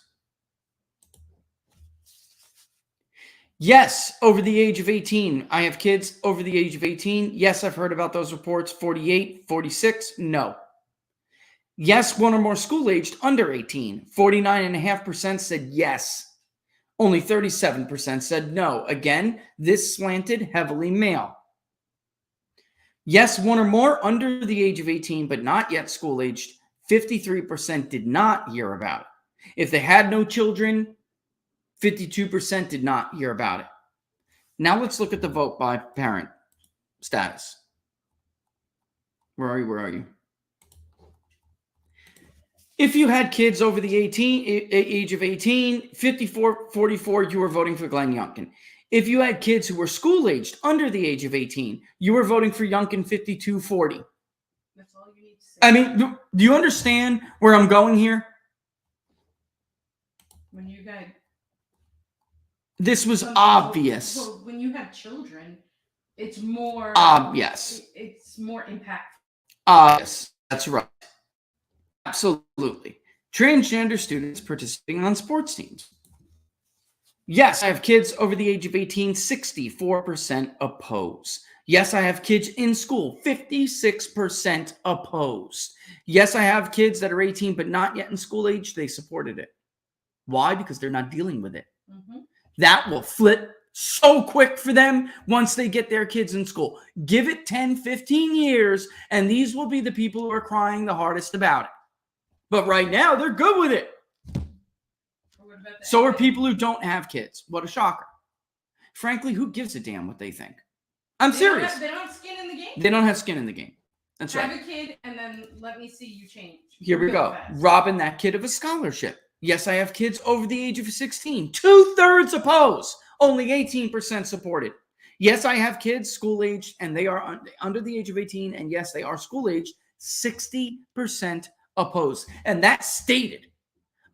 Speaker 3: Yes, over the age of 18. I have kids over the age of 18. Yes, I've heard about those reports. 48, 46, no. Yes, one or more school-aged under 18. 49.5% said yes. Only 37% said no. Again, this slanted heavily male. Yes, one or more under the age of 18, but not yet school-aged. 53% did not hear about it. If they had no children, 52% did not hear about it. Now let's look at the vote by parent status. Where are you? If you had kids over the age of 18, 44, you were voting for Glenn Youngkin. If you had kids who were school-aged under the age of 18, you were voting for Youngkin 52-40.
Speaker 4: That's all you need to say.
Speaker 3: I mean, do you understand where I'm going here?
Speaker 4: When you got
Speaker 3: This was obvious.
Speaker 4: Well, when you have children, it's more
Speaker 3: obvious.
Speaker 4: It's more impactful.
Speaker 3: Yes, that's right. Absolutely. Transgender students participating on sports teams. Yes, I have kids over the age of 18, 64% oppose. Yes, I have kids in school, 56% opposed. Yes, I have kids that are 18 but not yet in school age, they supported it. Why? Because they're not dealing with it.
Speaker 4: Mm-hmm.
Speaker 3: That will flip so quick for them once they get their kids in school. Give it 10, 15 years, and these will be the people who are crying the hardest about it. But right now, they're good with it. So are people who don't have kids. What a shocker. Frankly, who gives a damn what they think? I'm serious.
Speaker 4: They don't have skin in the game.
Speaker 3: They don't have skin in the game. That's right.
Speaker 4: Have a kid and then let me see you change.
Speaker 3: Here we go. Robbing that kid of a scholarship. Yes, I have kids over the age of 16. 2/3 oppose. Only 18% supported. Yes, I have kids school-aged and they are under the age of 18. And yes, they are school-aged. 60% opposed. And that's stated.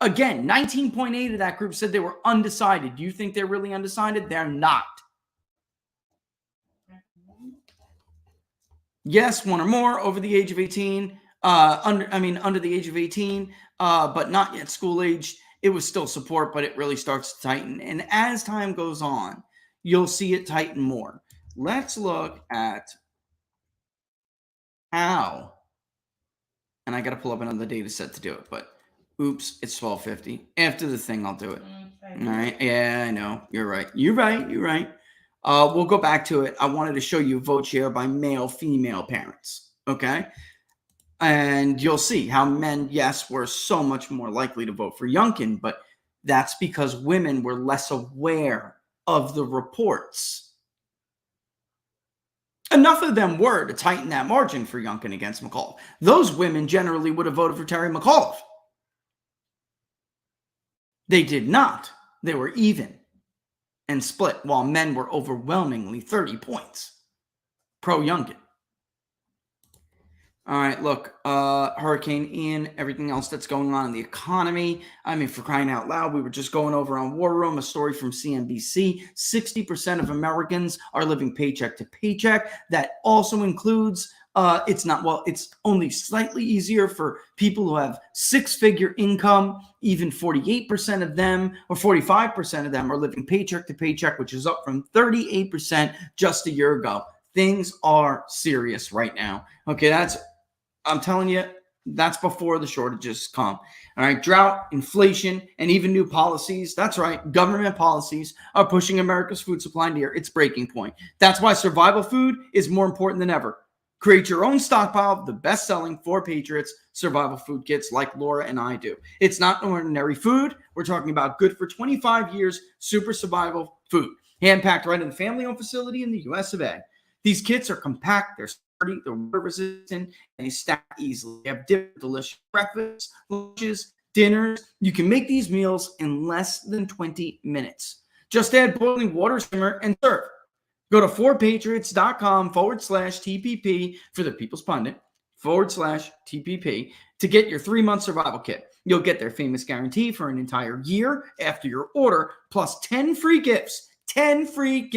Speaker 3: Again, 19.8 of that group said they were undecided. Do you think they're really undecided? They're not. Yes, one or more over the age of 18. Under the age of 18, but not yet school age. It was still support, but it really starts to tighten. And as time goes on, you'll see it tighten more. Let's look at how. And I got to pull up another data set to do it, but oops, it's 12:50. After the thing, I'll do it. All right. Yeah, I know. You're right. You're right. We'll go back to it. I wanted to show you vote share by male, female parents. Okay. And you'll see how men, yes, were so much more likely to vote for Youngkin, but that's because women were less aware of the reports. Enough of them were to tighten that margin for Youngkin against McAuliffe. Those women generally would have voted for Terry McAuliffe. They did not. They were even and split, while men were overwhelmingly 30 points pro Youngkin. All right, look, Hurricane Ian, everything else that's going on in the economy. I mean, for crying out loud, we were just going over on War Room, a story from CNBC. 60% of Americans are living paycheck to paycheck. That also includes, it's only slightly easier for people who have six-figure income. Even 48% of them, or 45% of them, are living paycheck to paycheck, which is up from 38% just a year ago. Things are serious right now. Okay, I'm telling you, that's before the shortages come. All right, drought, inflation, and even new policies. That's right, government policies are pushing America's food supply near its breaking point. That's why survival food is more important than ever. Create your own stockpile of the best-selling 4 Patriots survival food kits like Laura and I do. It's not ordinary food. We're talking about good for 25 years super survival food. Hand-packed right in the family-owned facility in the US of A. These kits are compact, they're sturdy, they're water resistant, and they stack easily. They have different delicious breakfasts, lunches, dinners. You can make these meals in less than 20 minutes. Just add boiling water, simmer, and serve. Go to 4patriots.com/TPP for the People's Pundit /TPP to get your 3-month survival kit. You'll get their famous guarantee for an entire year after your order, plus 10 free gifts, and free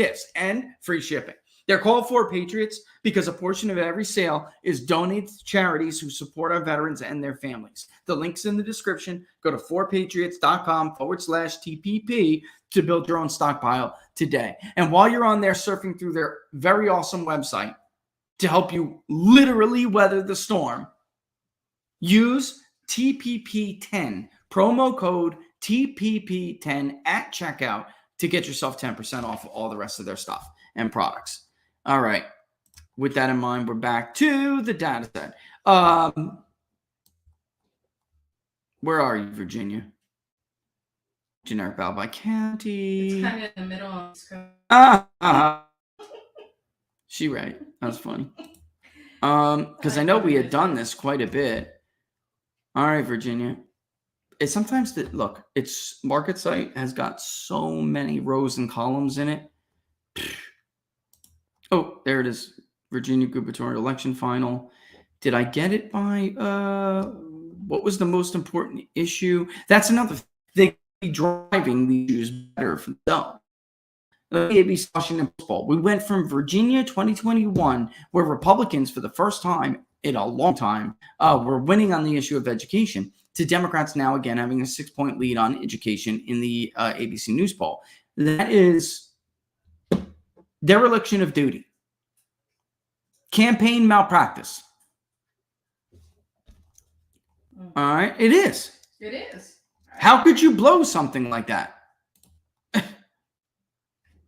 Speaker 3: shipping. They're called 4 Patriots because a portion of every sale is donated to charities who support our veterans and their families. The link's in the description. Go to 4patriots.com/TPP to build your own stockpile today. And while you're on there surfing through their very awesome website to help you literally weather the storm, use TPP10, promo code TPP10 at checkout to get yourself 10% off all the rest of their stuff and products. All right. With that in mind, we're back to the data set. Where are you, Virginia? Generic ballot by county.
Speaker 4: It's kind of in the middle of the screen.
Speaker 3: She right. That was funny. Because I know we had done this quite a bit. All right, Virginia. It's sometimes look, its market site has got so many rows and columns in it. Oh, there it is. Virginia gubernatorial election final. Did I get it by what was the most important issue? That's another thing, driving the issues better for themselves. The ABC Washington Post. We went from Virginia 2021, where Republicans, for the first time in a long time, were winning on the issue of education, to Democrats now again having a 6-point lead on education in the ABC News poll. That is dereliction of duty, campaign malpractice. All right, it is.
Speaker 4: It is.
Speaker 3: How could you blow something like that?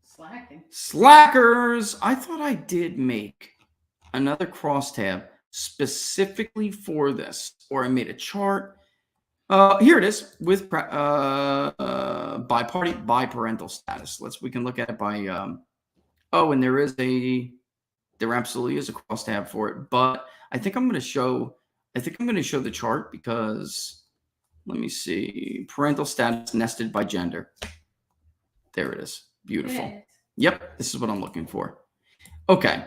Speaker 4: Slacking.
Speaker 3: Slackers. I thought I did make another crosstab specifically for this, or I made a chart. Here it is with bi-party, bi-parental status. We can look at it by. And there absolutely is a crosstab for it, but I think I'm going to show. I think I'm going to show the chart because, let me see, parental status nested by gender. There it is. Beautiful.
Speaker 4: Yeah.
Speaker 3: Yep, this is what I'm looking for. Okay.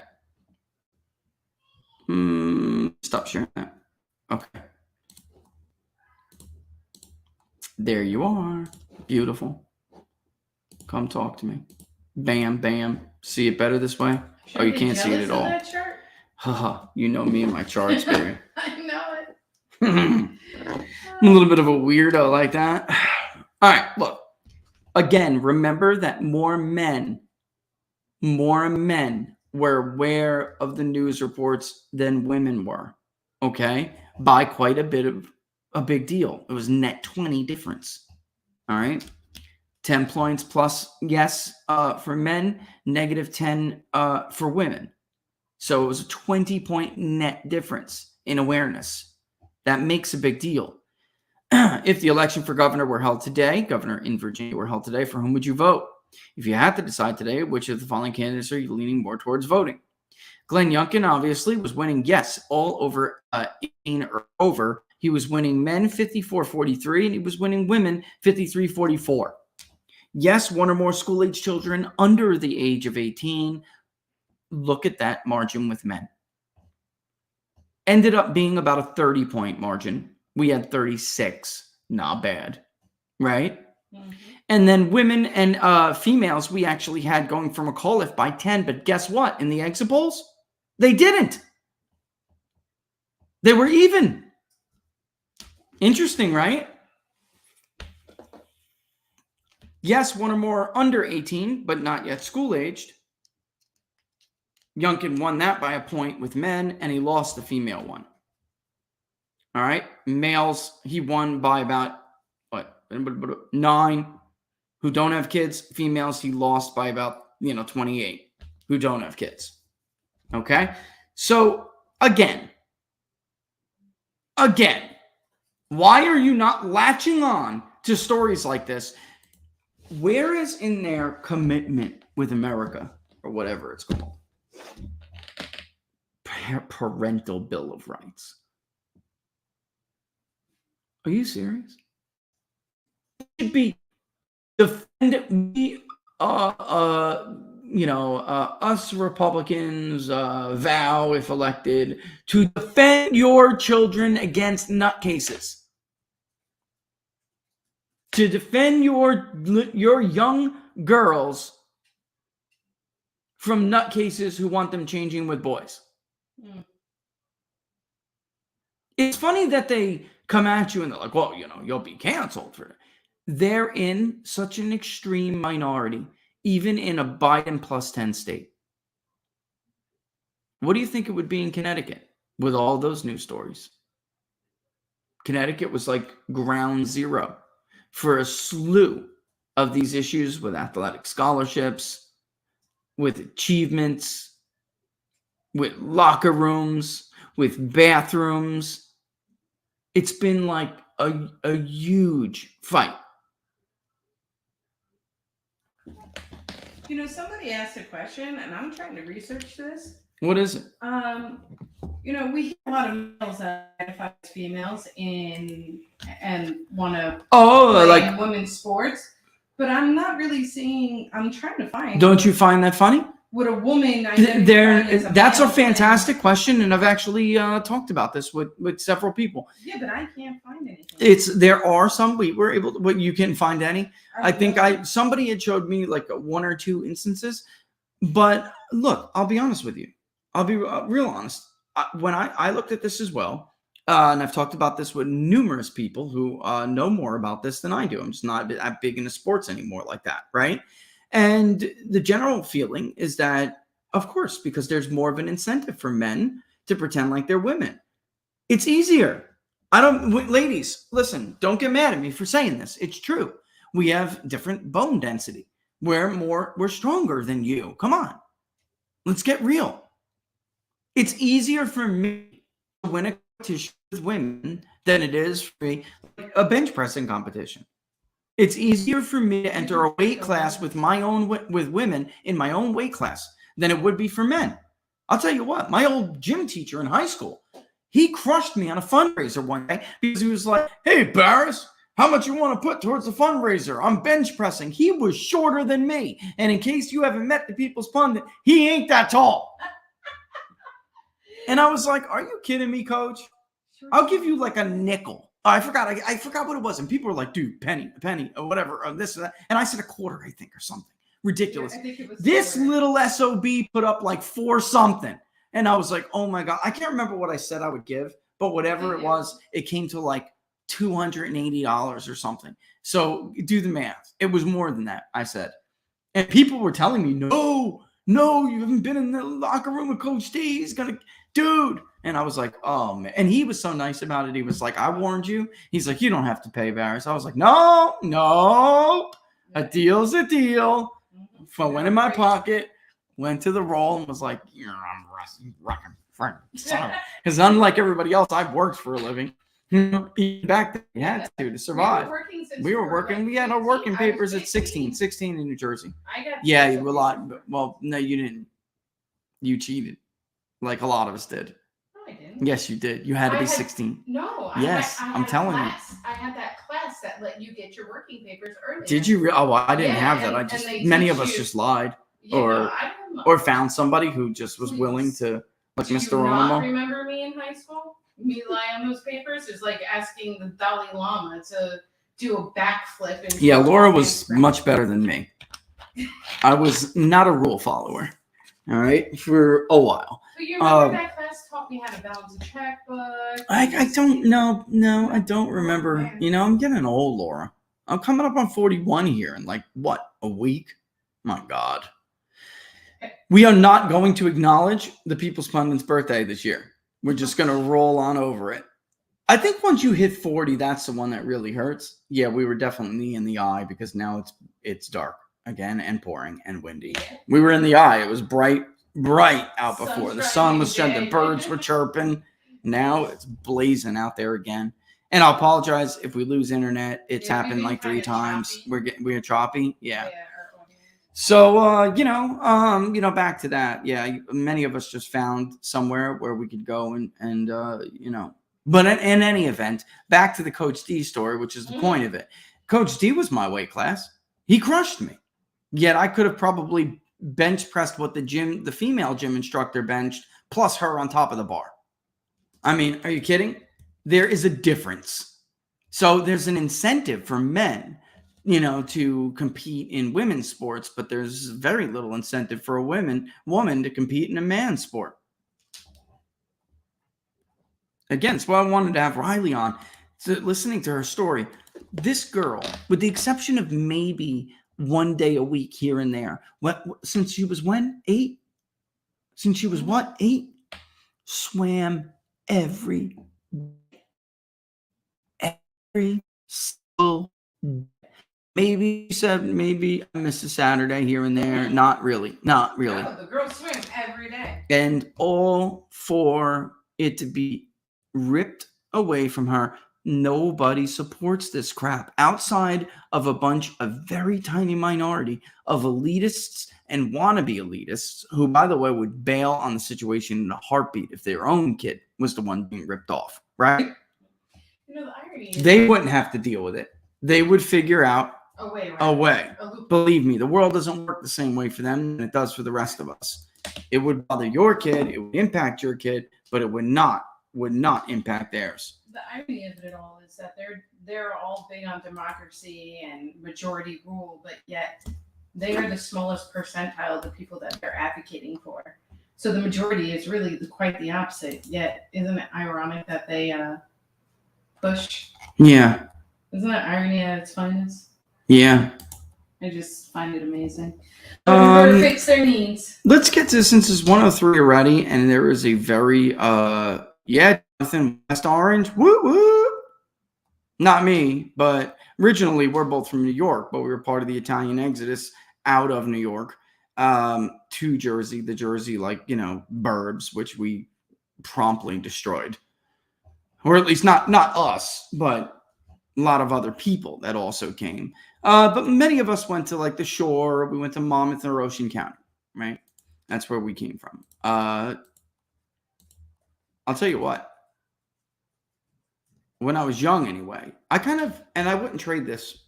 Speaker 3: Stop sharing that. Okay. There you are. Beautiful. Come talk to me. Bam, bam. See it better this way?
Speaker 4: Should
Speaker 3: Oh, you
Speaker 4: I be
Speaker 3: can't see it
Speaker 4: jealous
Speaker 3: at
Speaker 4: of
Speaker 3: all.
Speaker 4: that chart?
Speaker 3: Haha, you know me and my charts, baby.
Speaker 4: I know it.
Speaker 3: I'm a little bit of a weirdo like that. All right, look. Again, remember that more men were aware of the news reports than women were. Okay? By quite a bit of a big deal. It was net 20 difference. All right? 10 points plus, yes, for men, negative 10 for women. So it was a 20-point net difference in awareness. That makes a big deal. If the election for governor were held today, governor in Virginia were held today, for whom would you vote? If you had to decide today, which of the following candidates are you leaning more towards voting? Glenn Youngkin obviously was winning, yes, all over 18 or over. He was winning men 54-43, and he was winning women 53-44. Yes, one or more school-age children under the age of 18. Look at that margin with men. Ended up being about a 30-point margin. We had 36. Not bad, right? Mm-hmm. And then women and females, we actually had going for McAuliffe by 10. But guess what? In the exit polls, they didn't. They were even. Interesting, right? Yes, one or more under 18, but not yet school-aged. Youngkin won that by a point with men, and he lost the female one. All right. Males, he won by about, 9 who don't have kids. Females, he lost by about, 28 who don't have kids. Okay. So, again, why are you not latching on to stories like this? Where is in their commitment with America, or whatever it's called? Parental Bill of Rights. Are you serious? It should be defend us Republicans vow, if elected, to defend your children against nutcases. To defend your young girls from nutcases who want them changing with boys. Mm. It's funny that they come at you and they're like, well, you'll be canceled for it. They're in such an extreme minority, even in a Biden plus 10 state. What do you think it would be in Connecticut with all those news stories? Connecticut was like ground zero for a slew of these issues with athletic scholarships, with achievements, with locker rooms, with bathrooms. It's been like a huge fight.
Speaker 4: Somebody asked a question, and I'm trying to research this.
Speaker 3: What is it?
Speaker 4: You know, we hear a lot of males that identify as females and want to play
Speaker 3: like
Speaker 4: in women's sports, but I'm not really seeing. I'm trying to find.
Speaker 3: Don't you find that funny?
Speaker 4: Would a woman identify as a
Speaker 3: That's a
Speaker 4: male
Speaker 3: fantastic question, and I've actually talked about this with several people.
Speaker 4: Yeah, but I can't find anything.
Speaker 3: There are some we were able to, but you can't find any. I think somebody had showed me like one or two instances, but look, I'll be honest with you. I'll be real honest. When I looked at this as well, and I've talked about this with numerous people who know more about this than I do. I'm just not that big into sports anymore like that, right? And the general feeling is that, of course, because there's more of an incentive for men to pretend like they're women. It's easier. Ladies, listen, don't get mad at me for saying this. It's true. We have different bone density. We're stronger than you. Come on. Let's get real. It's easier for me to win a competition with women than it is for a bench pressing competition. It's easier for me to enter a weight class with women in my own weight class than it would be for men. I'll tell you what, my old gym teacher in high school, he crushed me on a fundraiser one day because he was like, "Hey, Barris, how much you want to put towards the fundraiser? I'm bench pressing." He was shorter than me. And in case you haven't met the People's Pundit, he ain't that tall. And I was like, "Are you kidding me, coach? I'll give you like a nickel." I forgot what it was. And people were like, "Dude, penny, or whatever, or this or that." And I said a quarter, I think, or something. Ridiculous.
Speaker 4: I think it was
Speaker 3: this little SOB put up like 4 something. And I was like, oh my God. I can't remember what I said I would give, but whatever it was, it came to like $280 or something. So do the math. It was more than that, I said. And people were telling me, no, you haven't been in the locker room with Coach D. He's going to, dude. And I was like, oh, man. And he was so nice about it. He was like, "I warned you." He's like, "You don't have to pay, Barris." I was like, no. A deal's a deal. So I went in my pocket, went to the roll, and was like, I'm rocking friend. Because unlike everybody else, I've worked for a living. Back then, you had to survive. We were working. We had our working papers at 16 in New Jersey. Yeah, you were a lot. Well, no, you didn't. You cheated, like a lot of us did.
Speaker 4: No, I didn't.
Speaker 3: Yes, you did. You had to be 16.
Speaker 4: No.
Speaker 3: Yes, I'm telling you.
Speaker 4: I had that class that let you get your working papers early.
Speaker 3: Did you? Oh, well, I didn't have that. Many of us just lied, or found somebody who just was willing to, like Mr. Ronimo.
Speaker 4: Remember me in high school? Me lie on those papers is like asking the Dalai Lama to do a backflip.
Speaker 3: Yeah, Laura was much better than me. I was not a rule follower. All right, for a while.
Speaker 4: So you remember that class taught me how to balance a checkbook?
Speaker 3: I don't know. No, I don't remember. You know, I'm getting old, Laura. I'm coming up on 41 here in like, what, a week? My God. We are not going to acknowledge the People's Pundit's birthday this year. We're just going to roll on over it. I think once you hit 40, that's the one that really hurts. Yeah, we were definitely in the eye because now it's dark again and pouring and windy. We were in the eye. It was bright out before. The sun was shining. The birds were chirping. Now it's blazing out there again. And I apologize if we lose internet. It's happened like 3 times. We're choppy. Yeah. So, back to that. Yeah, many of us just found somewhere where we could go and But in any event, back to the Coach D story, which is the point of it. Coach D was my weight class. He crushed me. Yet I could have probably bench pressed what the female gym instructor benched, plus her on top of the bar. I mean, are you kidding? There is a difference. So there's an incentive for men to compete in women's sports, but there's very little incentive for a woman to compete in a man's sport. Again, it's why I wanted to have Riley on. So listening to her story, this girl, with the exception of maybe one day a week here and there, since she was 8? Since she was 8? Swam every single day. Maybe I missed a Saturday here and there. Not really.
Speaker 4: No, the girl swims every day.
Speaker 3: And all for it to be ripped away from her Nobody supports this crap outside of a bunch of very tiny minority of elitists and wannabe elitists who, by the way, would bail on the situation in a heartbeat if their own kid was the one being ripped off, right?
Speaker 4: The irony is
Speaker 3: They wouldn't have to deal with it. They would figure out
Speaker 4: a way.
Speaker 3: a way. Believe me, the world doesn't work the same way for them than it does for the rest of us. It would bother your kid, it would impact your kid, but it would not impact theirs.
Speaker 4: The irony of it all is that they're all big on democracy and majority rule, but yet they are the smallest percentile of the people that they're advocating for. So the majority is really quite the opposite. Yet, isn't it ironic that they push?
Speaker 3: Yeah.
Speaker 4: Isn't that irony at its finest?
Speaker 3: Yeah.
Speaker 4: I just find it amazing. To fix their needs.
Speaker 3: Let's get to, since it's 103 already, and there is a very Jonathan West Orange. Woo woo. Not me, but originally we're both from New York, but we were part of the Italian exodus out of New York to Jersey, the Jersey, burbs, which we promptly destroyed. Or at least not us, but a lot of other people that also came. But many of us went to the shore. We went to Monmouth or Ocean County, right? That's where we came from. I'll tell you what. When I was young anyway, and I wouldn't trade this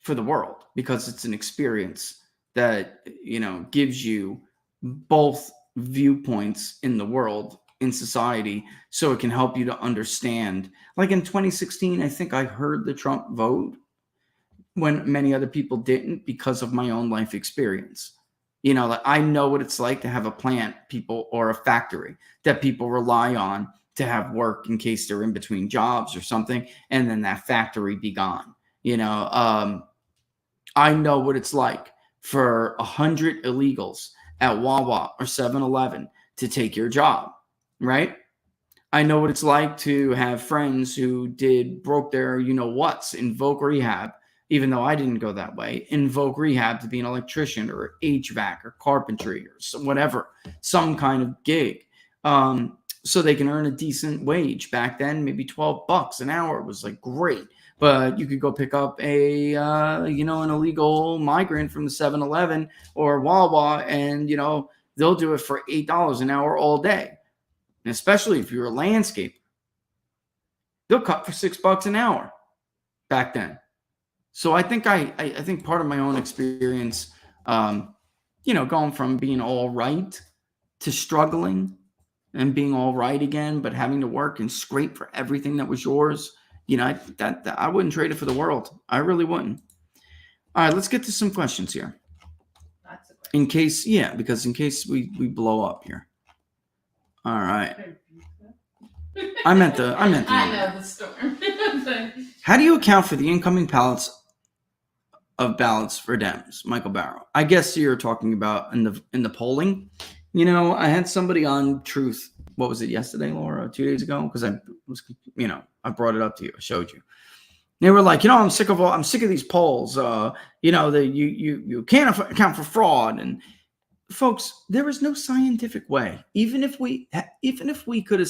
Speaker 3: for the world because it's an experience that, gives you both viewpoints in the world, in society, so it can help you to understand. Like in 2016, I think I heard the Trump vote when many other people didn't because of my own life experience. I know what it's like to have a plant, or a factory that people rely on to have work in case they're in between jobs or something, and then that factory be gone. I know what it's like for 100 illegals at Wawa or 7-Eleven to take your job, right? I know what it's like to have friends who broke their whats in Voc Rehab, even though I didn't go that way, in Voc Rehab to be an electrician or HVAC or carpentry or whatever, some kind of gig. So they can earn a decent wage. Back then, maybe $12 an hour was great. But you could go pick up an illegal migrant from the 7-Eleven or Wawa, and, they'll do it for $8 an hour all day. And especially if you're a landscaper, they'll cut for $6 an hour back then. So I think I think part of my own experience, going from being all right to struggling and being all right again, but having to work and scrape for everything that was yours, that I wouldn't trade it for the world. I really wouldn't. All right, let's get to some questions here. In case we blow up here. All right. I meant the.
Speaker 4: I know the storm.
Speaker 3: How do you account for the incoming ballots for Dems, Michael Barrow? I guess you're talking about in the polling. I had somebody on Truth. What was it, yesterday, Laura? 2 days ago? Because I was, I brought it up to you. I showed you. They were like, I'm sick of these polls. You can't account for fraud. And folks, there is no scientific way. Even if we could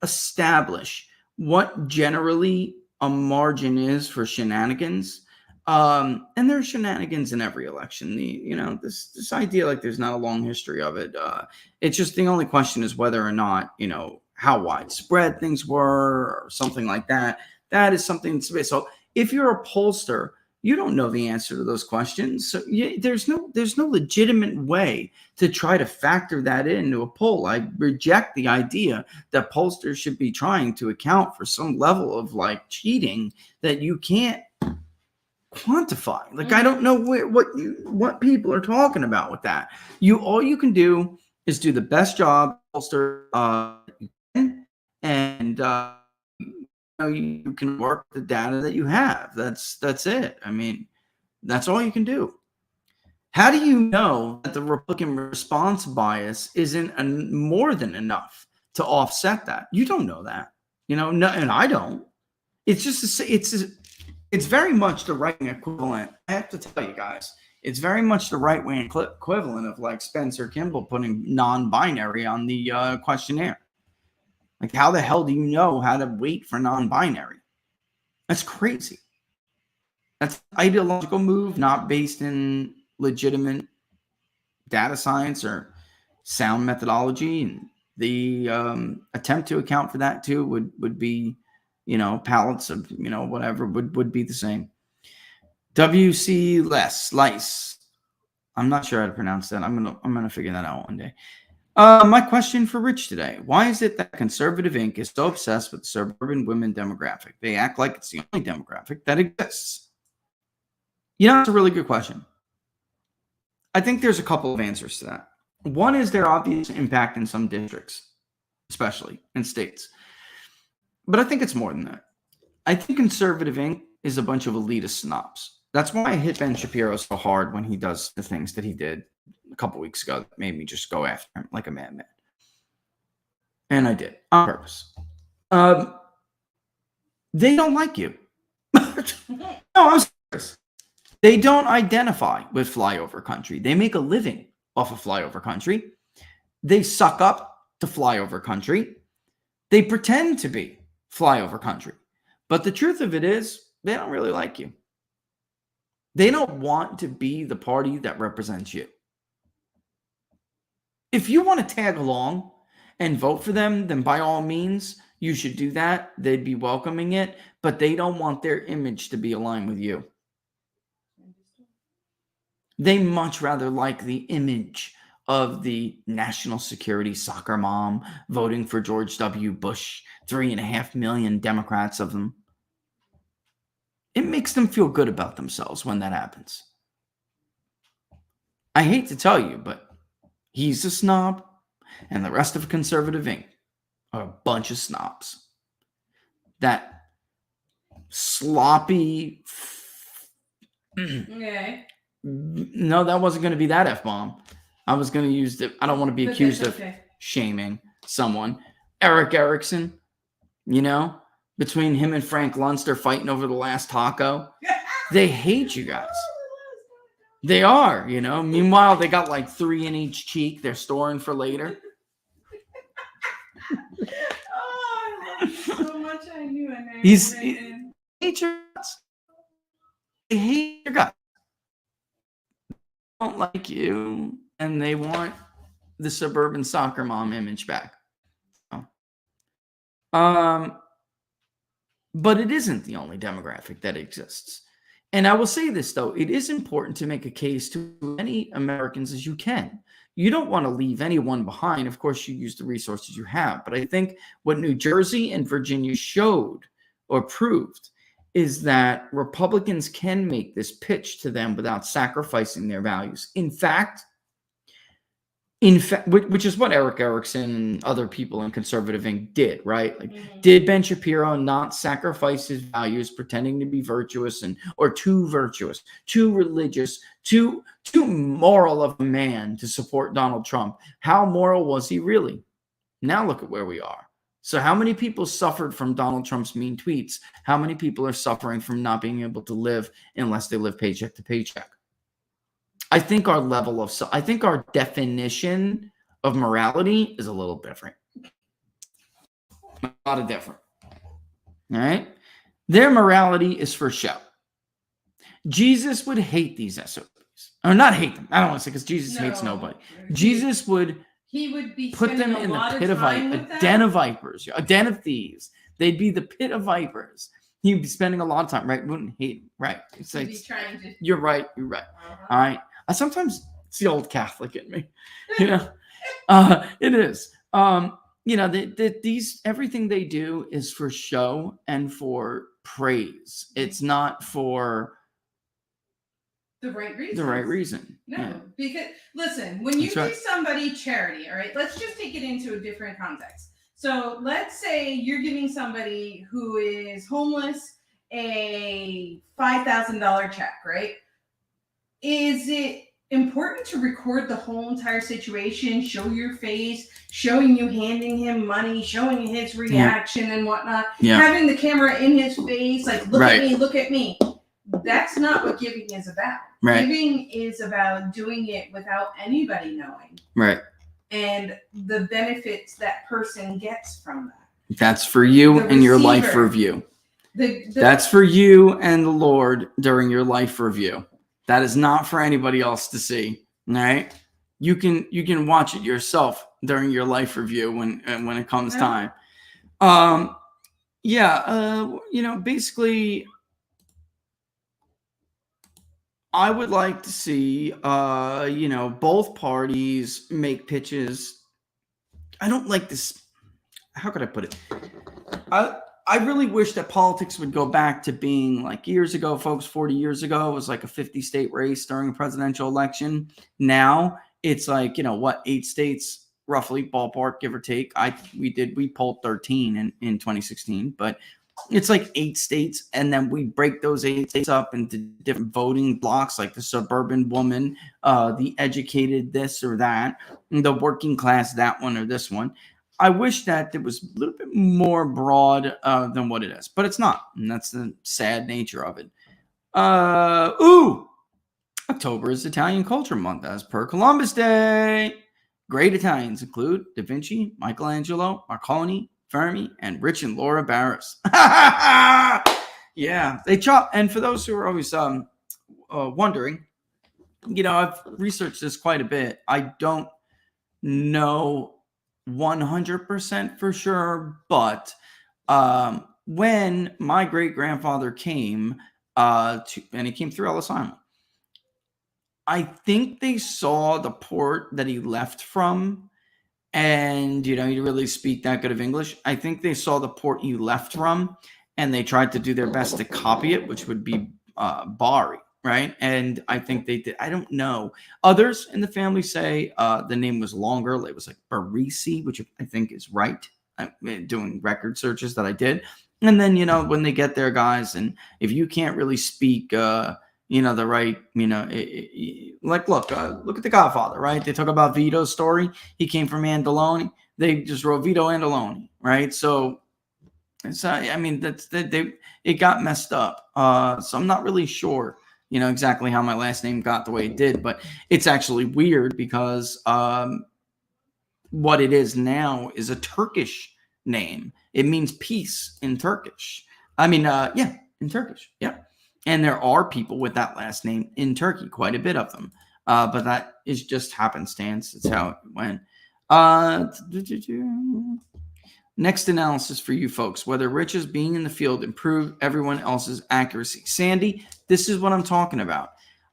Speaker 3: establish what generally a margin is for shenanigans. And there's shenanigans in every election. This idea there's not a long history of it. It's just the only question is whether or not, how widespread things were or something like that. That is something that's so if you're a pollster, you don't know the answer to those questions. So there's no legitimate way to try to factor that into a poll. I reject the idea that pollsters should be trying to account for some level of cheating that you can't quantify. I don't know what people are talking about with that. All you can do is do the best job pollster you can, and you can work the data that you have. That's it. I mean, that's all you can do. How do you know that the Republican response bias isn't more than enough to offset that? You don't know that, no, and I don't. It's just it's very much the right-wing equivalent. I have to tell you guys, it's very much the right-wing equivalent of Spencer Kimball putting non-binary on the questionnaire. How the hell do you know how to wait for non-binary? That's crazy. That's an ideological move, not based in legitimate data science or sound methodology. And the attempt to account for that too would be, pallets of, whatever would be the same. W.C. Lice. I'm not sure how to pronounce that. I'm gonna figure that out one day. My question for Rich today: why is it that Conservative Inc. is so obsessed with the suburban women demographic? They act like it's the only demographic that exists. It's a really good question. I think there's a couple of answers to that. One is their obvious impact in some districts, especially in states. But I think it's more than that. I think Conservative Inc. is a bunch of elitist snobs. That's why I hit Ben Shapiro so hard when he does the things that he did a couple weeks ago that made me just go after him like a madman. And I did on purpose. They don't like you. No, I'm serious. They don't identify with flyover country. They make a living off of flyover country. They suck up to flyover country. They pretend to be flyover country. But the truth of it is, they don't really like you. They don't want to be the party that represents you. If you want to tag along and vote for them, then by all means, you should do that. They'd be welcoming it, but they don't want their image to be aligned with you. They much rather like the image of the national security soccer mom voting for George W. Bush, 3.5 million Democrats of them. It makes them feel good about themselves when that happens. I hate to tell you, but he's a snob, and the rest of Conservative Inc. are a bunch of snobs. That sloppy...
Speaker 4: Okay.
Speaker 3: No, that wasn't going to be that F-bomb. I was going to use it. I don't want to be accused of shaming someone. Eric Erickson, between him and Frank Luntz, they're fighting over the last taco. They hate you guys. They are, Meanwhile, they got like 3 in each cheek. They're storing for later.
Speaker 4: I love you so much. I knew it.
Speaker 3: They hate your guts. They hate your guts. They don't like you, and they want the suburban soccer mom image back. But it isn't the only demographic that exists. And I will say this, though. It is important to make a case to as many Americans as you can. You don't want to leave anyone behind. Of course, you use the resources you have. But I think what New Jersey and Virginia showed or proved is that Republicans can make this pitch to them without sacrificing their values. In fact, which is what Eric Erickson and other people in Conservative Inc. did, right? Did Ben Shapiro not sacrifice his values, pretending to be virtuous or too virtuous, too religious, too moral of a man to support Donald Trump? How moral was he really? Now look at where we are. So how many people suffered from Donald Trump's mean tweets? How many people are suffering from not being able to live unless they live paycheck to paycheck? I think our definition of morality is a little different. A lot of different. All right? Their morality is for show. Jesus would hate these SOBs. Or not hate them. I don't want to say because Jesus hates nobody. Jesus would
Speaker 4: be
Speaker 3: put them in the pit of vipers, a den of vipers, a den of thieves. They'd be the pit of vipers. He'd be spending a lot of time, right? Wouldn't hate, right? It's like, you're right. You're right. All right. Sometimes it's the old Catholic in me, it is. These everything they do is for show and for praise. It's not for
Speaker 4: the right reason.
Speaker 3: The right reason.
Speaker 4: No, because listen, when you give somebody charity, all right, let's just take it into a different context. So let's say you're giving somebody who is homeless a $5,000 check, right? Is it important to record the whole entire situation, show your face, showing you handing him money, showing his reaction and whatnot, having the camera in his face, like, look at me, look at me? That's not what giving is about. Right. Giving is about doing it without anybody knowing.
Speaker 3: Right.
Speaker 4: And the benefits that person gets from that.
Speaker 3: That's for you and your life review. That's for you and the Lord during your life review. That is not for anybody else to see. All right. You can watch it yourself during your life review when it comes time. Basically, I would like to see both parties make pitches. I don't like this. How could I put it? I really wish that politics would go back to being like years ago, folks. 40 years ago, it was like a 50-state race during a presidential election. Now it's like, 8 states, roughly, ballpark, give or take. We polled 13 in 2016, but it's like 8 states, and then we break those 8 states up into different voting blocks, like the suburban woman, the educated this or that, the working class that one or this one. I wish that it was a little bit more broad than what it is, but it's not, and that's the sad nature of it. October is Italian Culture Month, as per Columbus Day. Great Italians include Da Vinci, Michelangelo, Marconi, Fermi, and Rich and Laura Barris. Yeah, they chop. And for those who are always wondering, I've researched this quite a bit. I don't know 100% for sure, but when my great grandfather came and he came through Ellis Island, I think they saw the port that he left from, and he really speak that good of English. I think they saw the port he left from, and they tried to do their best to copy it, which would be Bari. Right. And I think they did. I don't know. Others in the family say the name was longer. It was like Barisi, which I think is right. I'm doing record searches that I did. And then, when they get there, guys, and if you can't really speak, the right, look at The Godfather, right? They talk about Vito's story. He came from Andaloni. They just wrote Vito Andaloni, right? So it's, it got messed up. So I'm not really sure exactly how my last name got the way it did, but it's actually weird because what it is now is a Turkish name. It means peace in Turkish. In Turkish. Yeah. And there are people with that last name in Turkey, quite a bit of them. But that is just happenstance. It's how it went. Next analysis for you folks, whether Rich's being in the field improved everyone else's accuracy. Sandy, this is what I'm talking about.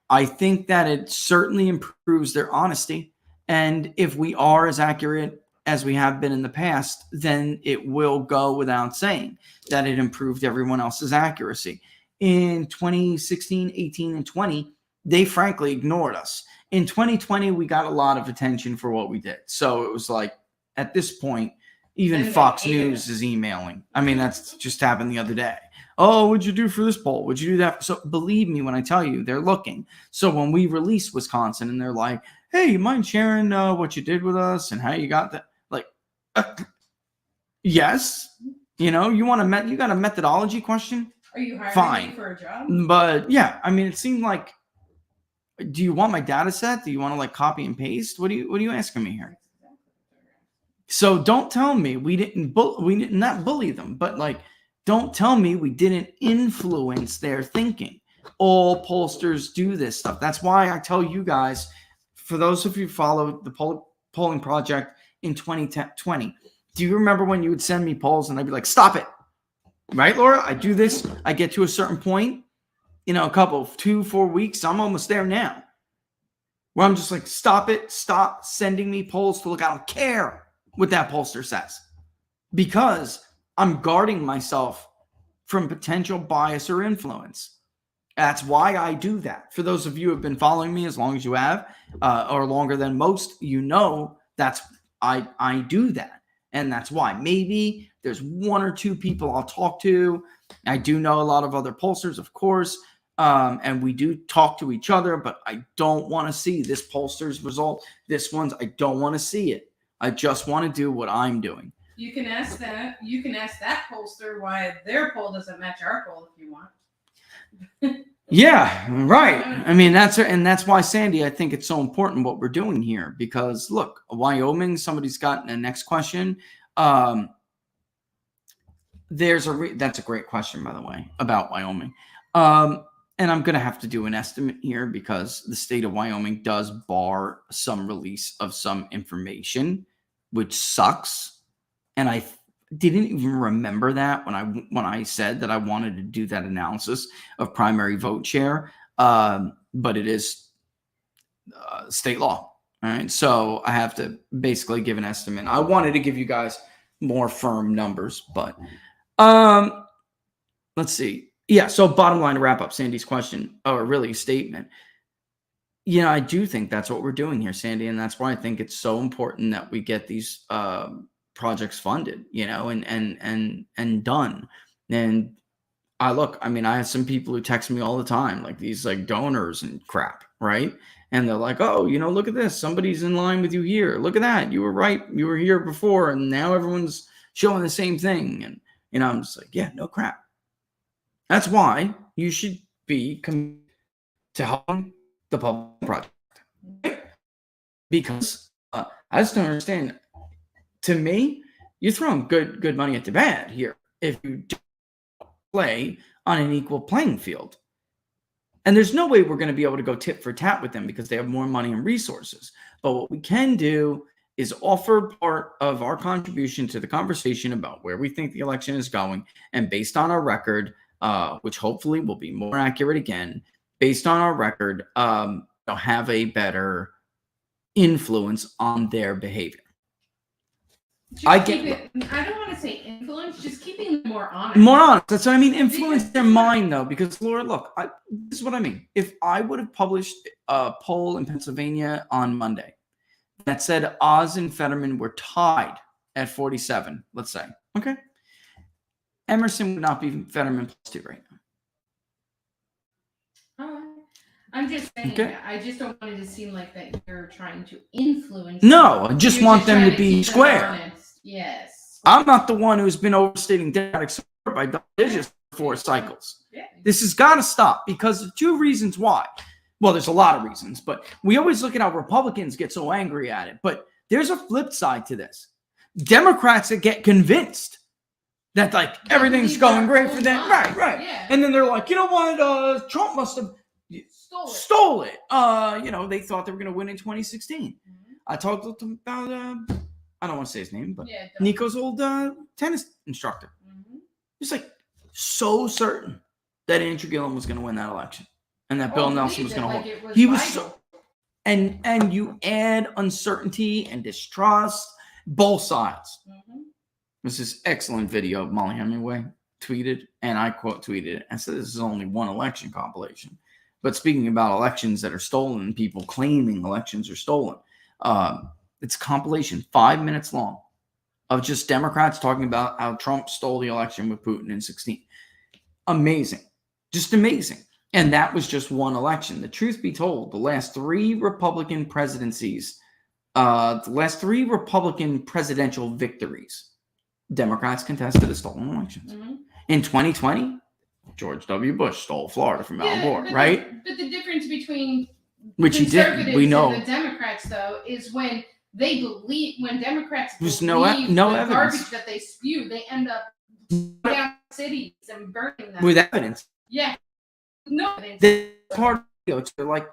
Speaker 3: I think that it certainly improves their honesty. And if we are as accurate as we have been in the past, then it will go without saying that it improved everyone else's accuracy. In 2016, 18, and 20, they frankly ignored us. In 2020, we got a lot of attention for what we did. So it was like, at this point, even Fox News is emailing. That's just happened the other day. Oh, what'd you do for this poll? What'd you do that? So believe me when I tell you, they're looking. So when we release Wisconsin and they're like, hey, you mind sharing what you did with us and how you got that? Like, yes. You got a methodology question?
Speaker 4: Are you hiring me for a job?
Speaker 3: But yeah, it seemed like, do you want my data set? Do you want to copy and paste? What are you asking me here? So don't tell me we didn't not bully them, but don't tell me we didn't influence their thinking. All pollsters do this stuff. That's why I tell you guys, for those of you who followed the polling project in 2020, do you remember when you would send me polls and I'd be like, stop it. Right, Laura? I do this. I get to a certain point, a couple, 2-4 weeks. I'm almost there now. Where I'm just like, stop it. Stop sending me polls to look. I don't care what that pollster says, because I'm guarding myself from potential bias or influence. That's why I do that. For those of you who have been following me as long as you have, or longer than most, that's I do that. And that's why. Maybe there's 1 or 2 people I'll talk to. I do know a lot of other pollsters, of course, and we do talk to each other, but I don't want to see this pollster's result. This one's, I don't want to see it. I just want to do what I'm doing.
Speaker 4: You can ask that. You can ask that pollster why their poll doesn't match our poll if you want.
Speaker 3: Yeah, right. That's why, Sandy, I think it's so important what we're doing here, because look, Wyoming, somebody's gotten the next question. That's a great question, by the way, about Wyoming. And I'm going to have to do an estimate here because the state of Wyoming does bar some release of some information, which sucks. And I didn't even remember that when I said that I wanted to do that analysis of primary vote share. But it is state law. All right. So I have to basically give an estimate. I wanted to give you guys more firm numbers, but let's see. Yeah. So bottom line, to wrap up Sandy's question, or really statement. I do think that's what we're doing here, Sandy. And that's why I think it's so important that we get these projects funded, and done. And I have some people who text me all the time, like these like donors and crap, right? And they're like, oh, look at this. Somebody's in line with you here. Look at that. You were right. You were here before. And now everyone's showing the same thing. And I'm just like, yeah, no crap. That's why you should be committed to helping the public project. Because I just don't understand. To me, you're throwing good money at the bad here if you play on an equal playing field. And there's no way we're going to be able to go tit for tat with them because they have more money and resources. But what we can do is offer part of our contribution to the conversation about where we think the election is going. And based on our record, which hopefully will be more accurate again, based on our record, they'll have a better influence on their behavior.
Speaker 4: I don't want to say influence, just keeping them more honest.
Speaker 3: More honest. That's what I mean. Influence their mind, though, because Laura, look, this is what I mean. If I would have published a poll in Pennsylvania on Monday that said Oz and Fetterman were tied at 47, let's say, okay, Emerson would not be Fetterman +2 right now.
Speaker 4: I'm just saying,
Speaker 3: okay.
Speaker 4: I just don't want it to seem like that you're trying to influence.
Speaker 3: No, I just want them to be square.
Speaker 4: Yes.
Speaker 3: I'm not the one who's been overstating Democratic support by double digits for 4 cycles.
Speaker 4: Yeah.
Speaker 3: This has got to stop because of 2 reasons why. Well, there's a lot of reasons, but we always look at how Republicans get so angry at it. But there's a flip side to this. Democrats that get convinced that like everything's going great for them. Right.
Speaker 4: Yeah.
Speaker 3: And then they're like, you know what? Trump must have stole it. They thought they were going to win in 2016. Mm-hmm. I talked to them about, I don't want to say his name, but Nico's old tennis instructor. Mm-hmm. He's like so certain that Andrew Gillum was going to win that election and that Bill Nelson was going to hold. He was so, and you add uncertainty and distrust, both sides. Mm-hmm. This is excellent video Molly Hemingway tweeted, and I quote tweeted it. I said, this is only one election compilation. But speaking about elections that are stolen, people claiming elections are stolen, it's a compilation 5 minutes long of just Democrats talking about how Trump stole the election with Putin in 2016. Amazing. Just amazing. And that was just one election. The truth be told, the last 3 Republican presidencies, the last 3 Republican presidential victories, Democrats contested the stolen elections. Mm-hmm. In 2020, George W. Bush stole Florida from Al Gore, right?
Speaker 4: But the difference between
Speaker 3: which he did, we know,
Speaker 4: and the Democrats, though, is when Democrats
Speaker 3: there's
Speaker 4: believe
Speaker 3: no
Speaker 4: the
Speaker 3: evidence.
Speaker 4: Garbage that they spew, they end up down cities and burning them
Speaker 3: with evidence.
Speaker 4: Yeah, no evidence.
Speaker 3: They're like,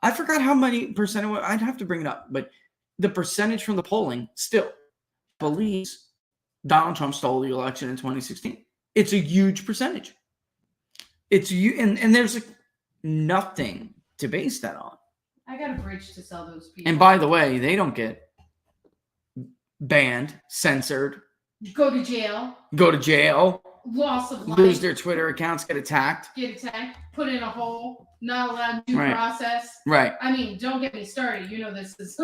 Speaker 3: I forgot how many percent. I'd have to bring it up, but the percentage from the polling still believes Donald Trump stole the election in 2016. It's a huge percentage. And there's nothing to base that on.
Speaker 4: I got a bridge to sell those people.
Speaker 3: And by the way, they don't get banned, censored,
Speaker 4: go to jail, loss of life,
Speaker 3: lose their Twitter accounts, get attacked,
Speaker 4: put in a hole, not allowed due process.
Speaker 3: Right.
Speaker 4: I mean, don't get me started. You know this is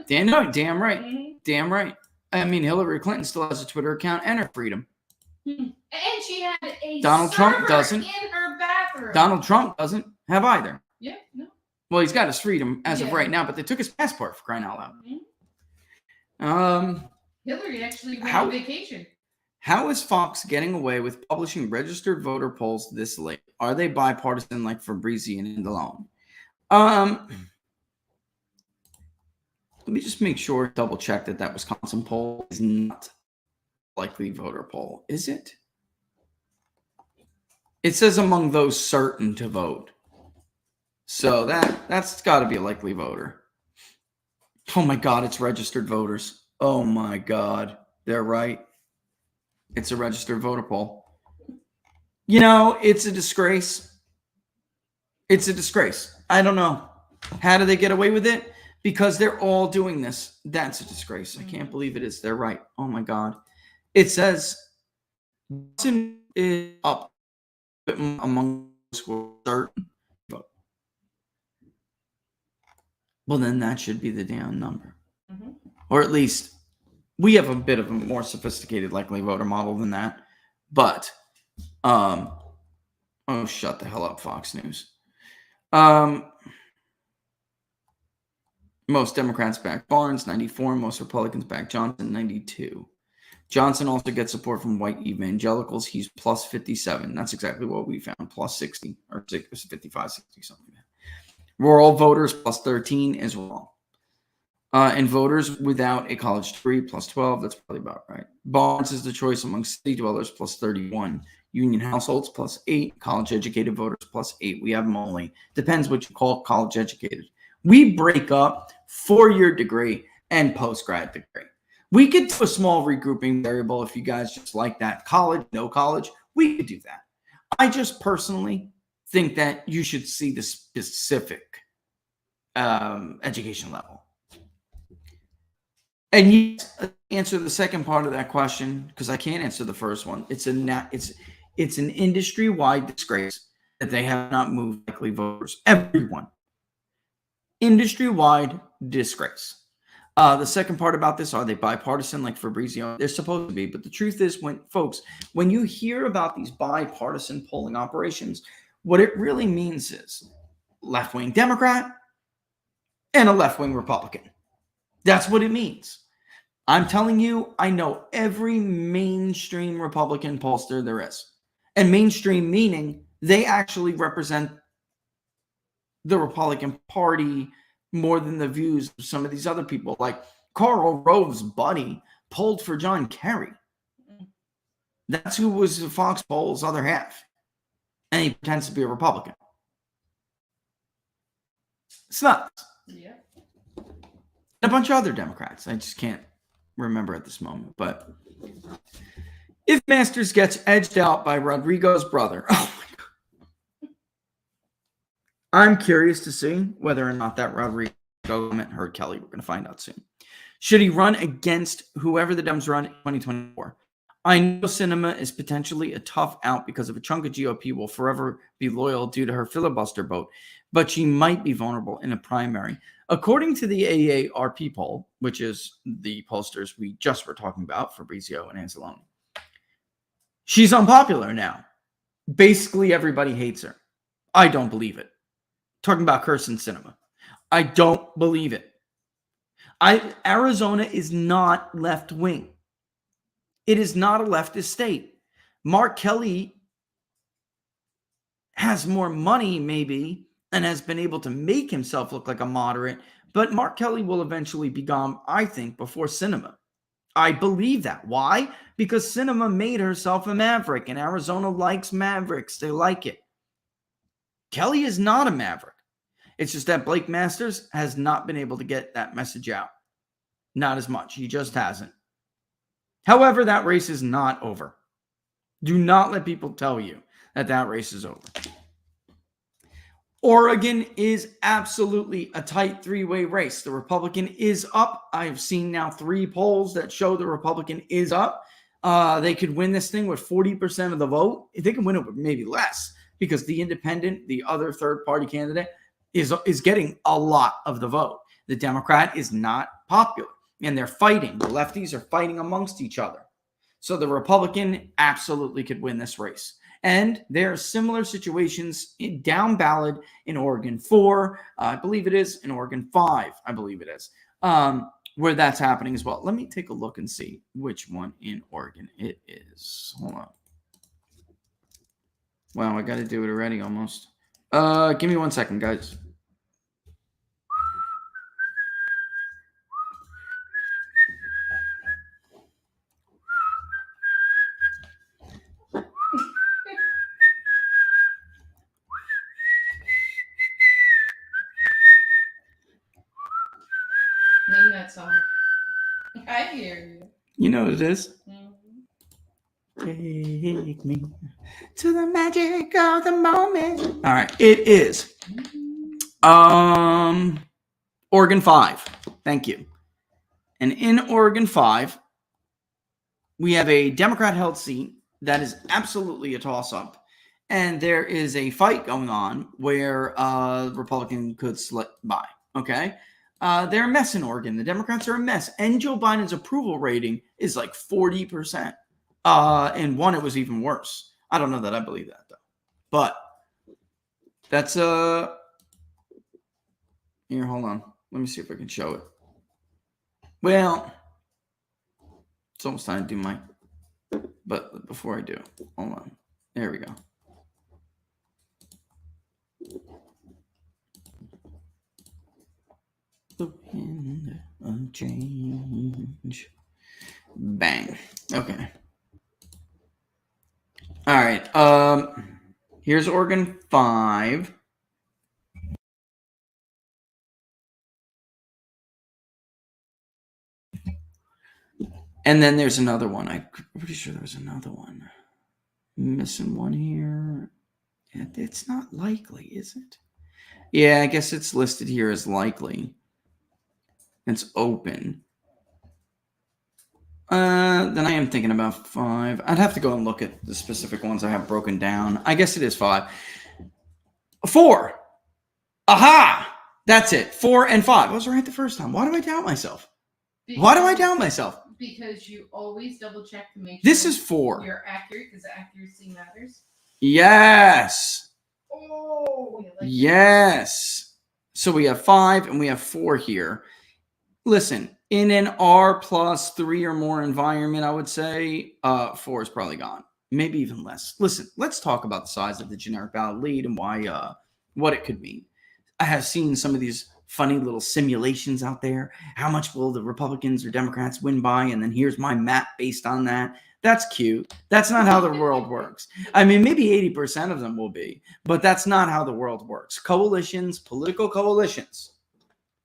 Speaker 3: damn right.
Speaker 4: Mm-hmm.
Speaker 3: Damn right. I mean, Hillary Clinton still has a Twitter account and her freedom.
Speaker 4: And she had a
Speaker 3: Donald Trump doesn't.
Speaker 4: In her bathroom.
Speaker 3: Donald Trump doesn't have either.
Speaker 4: Yeah, no.
Speaker 3: Well, he's got his freedom as of right now, but they took his passport for crying out loud.
Speaker 4: Mm-hmm. Hillary actually went on vacation.
Speaker 3: How is Fox getting away with publishing registered voter polls this late? Are they bipartisan like Fabrizi and Indalone? Let me just make sure, double check that Wisconsin poll is not likely voter poll, is it? It says among those certain to vote. So that's got to be a likely voter. Oh my God, it's registered voters. Oh my God, they're right. It's a registered voter poll. You know, it's a disgrace. It's a disgrace. I don't know. How do they get away with it? Because they're all doing this. That's a disgrace. I can't believe it is. They're right. Oh my God. It says Johnson is up among those who are certain vote. Well, then that should be the damn number.
Speaker 4: Mm-hmm.
Speaker 3: Or at least we have a bit of a more sophisticated likely voter model than that. But, oh, shut the hell up, Fox News. Most Democrats back Barnes, 94. Most Republicans back Johnson, 92. Johnson also gets support from white evangelicals. He's plus 57. That's exactly what we found, plus 60 or 55, 60, something like that. Rural voters, plus 13 as well. And voters without a college degree, plus 12. That's probably about right. Barnes is the choice among city dwellers, plus 31. Union households, plus 8. College-educated voters, plus 8. We have them only. Depends what you call college-educated. We break up four-year degree and post-grad degree. We could do a small regrouping variable if you guys just like that. College, no college, we could do that. I just personally think that you should see the specific education level. And you answer the second part of that question, because I can't answer the first one. It's an industry-wide disgrace that they have not moved likely voters. Everyone. Industry-wide disgrace. The second part about this, are they bipartisan like Fabrizio? They're supposed to be, but the truth is, when you hear about these bipartisan polling operations, what it really means is left-wing Democrat and a left-wing Republican. That's what it means. I'm telling you, I know every mainstream Republican pollster there is. And mainstream meaning they actually represent the Republican Party more than the views of some of these other people. Like Karl Rove's buddy polled for John Kerry. That's who was the Fox poll's other half. And he pretends to be a Republican. It's nuts.
Speaker 4: Yeah.
Speaker 3: A bunch of other Democrats. I just can't remember at this moment. But if Masters gets edged out by Rodrigo's brother, oh my God. I'm curious to see whether or not that Rodrigo hurt Kelly. We're going to find out soon. Should he run against whoever the Dems run in 2024? I know Sinema is potentially a tough out because of a chunk of GOP will forever be loyal due to her filibuster vote, but she might be vulnerable in a primary. According to the AARP poll, which is the pollsters we just were talking about, Fabrizio and Anzalone, she's unpopular now. Basically, everybody hates her. I don't believe it. Talking about Kirsten Sinema. I don't believe it. Arizona is not left-wing. It is not a leftist state. Mark Kelly has more money, maybe, and has been able to make himself look like a moderate, but Mark Kelly will eventually be gone, I think, before Sinema. I believe that. Why? Because Sinema made herself a maverick, and Arizona likes mavericks. They like it. Kelly is not a maverick. It's just that Blake Masters has not been able to get that message out. Not as much. He just hasn't. However, that race is not over. Do not let people tell you that that race is over. Oregon is absolutely a tight three-way race. The Republican is up. I have seen now 3 polls that show the Republican is up. They could win this thing with 40% of the vote. They can win it with maybe less because the independent, the other third-party candidate, is getting a lot of the vote. The Democrat is not popular, and they're fighting. The lefties are fighting amongst each other. So the Republican absolutely could win this race. And there are similar situations down ballot in Oregon 4, I believe it is, in Oregon 5, I believe it is, where that's happening as well. Let me take a look and see which one in Oregon it is. Hold on. Wow, I got to do it already almost. Give me 1 second, guys. You know what it is? Take me to the magic of the moment. All right, it is Oregon 5. Thank you. And in Oregon 5, we have a Democrat-held seat that is absolutely a toss-up. And there is a fight going on where Republican could slip by. Okay? They're a mess in Oregon. The Democrats are a mess. And Joe Biden's approval rating is like 40%. And one, it was even worse. I don't know that I believe that, though. But that's here, hold on. Let me see if I can show it. Well, it's almost time to do my, but before I do, hold on. There we go. The wind of change. Bang. Okay. All right. Here's Oregon 5. And then there's another one. I'm pretty sure there was another one. Missing one here. It's not likely, is it? Yeah, I guess it's listed here as likely. It's open. Then I am thinking about 5. I'd have to go and look at the specific ones I have broken down. I guess it is 5. 4. Aha! That's it. 4 and 5. I was right the first time. Why do I doubt myself? Why do I doubt myself?
Speaker 4: Because you always double check to make sure
Speaker 3: This is 4.
Speaker 4: you're accurate, because accuracy matters.
Speaker 3: Yes.
Speaker 4: Oh, like
Speaker 3: yes. So we have 5 and we have 4 here. Listen, in an R+3 or more environment, I would say 4 is probably gone. Maybe even less. Listen, let's talk about the size of the generic ballot lead and why, what it could mean. I have seen some of these funny little simulations out there. How much will the Republicans or Democrats win by? And then here's my map based on that. That's cute. That's not how the world works. I mean, maybe 80% of them will be, but that's not how the world works. Coalitions, political coalitions.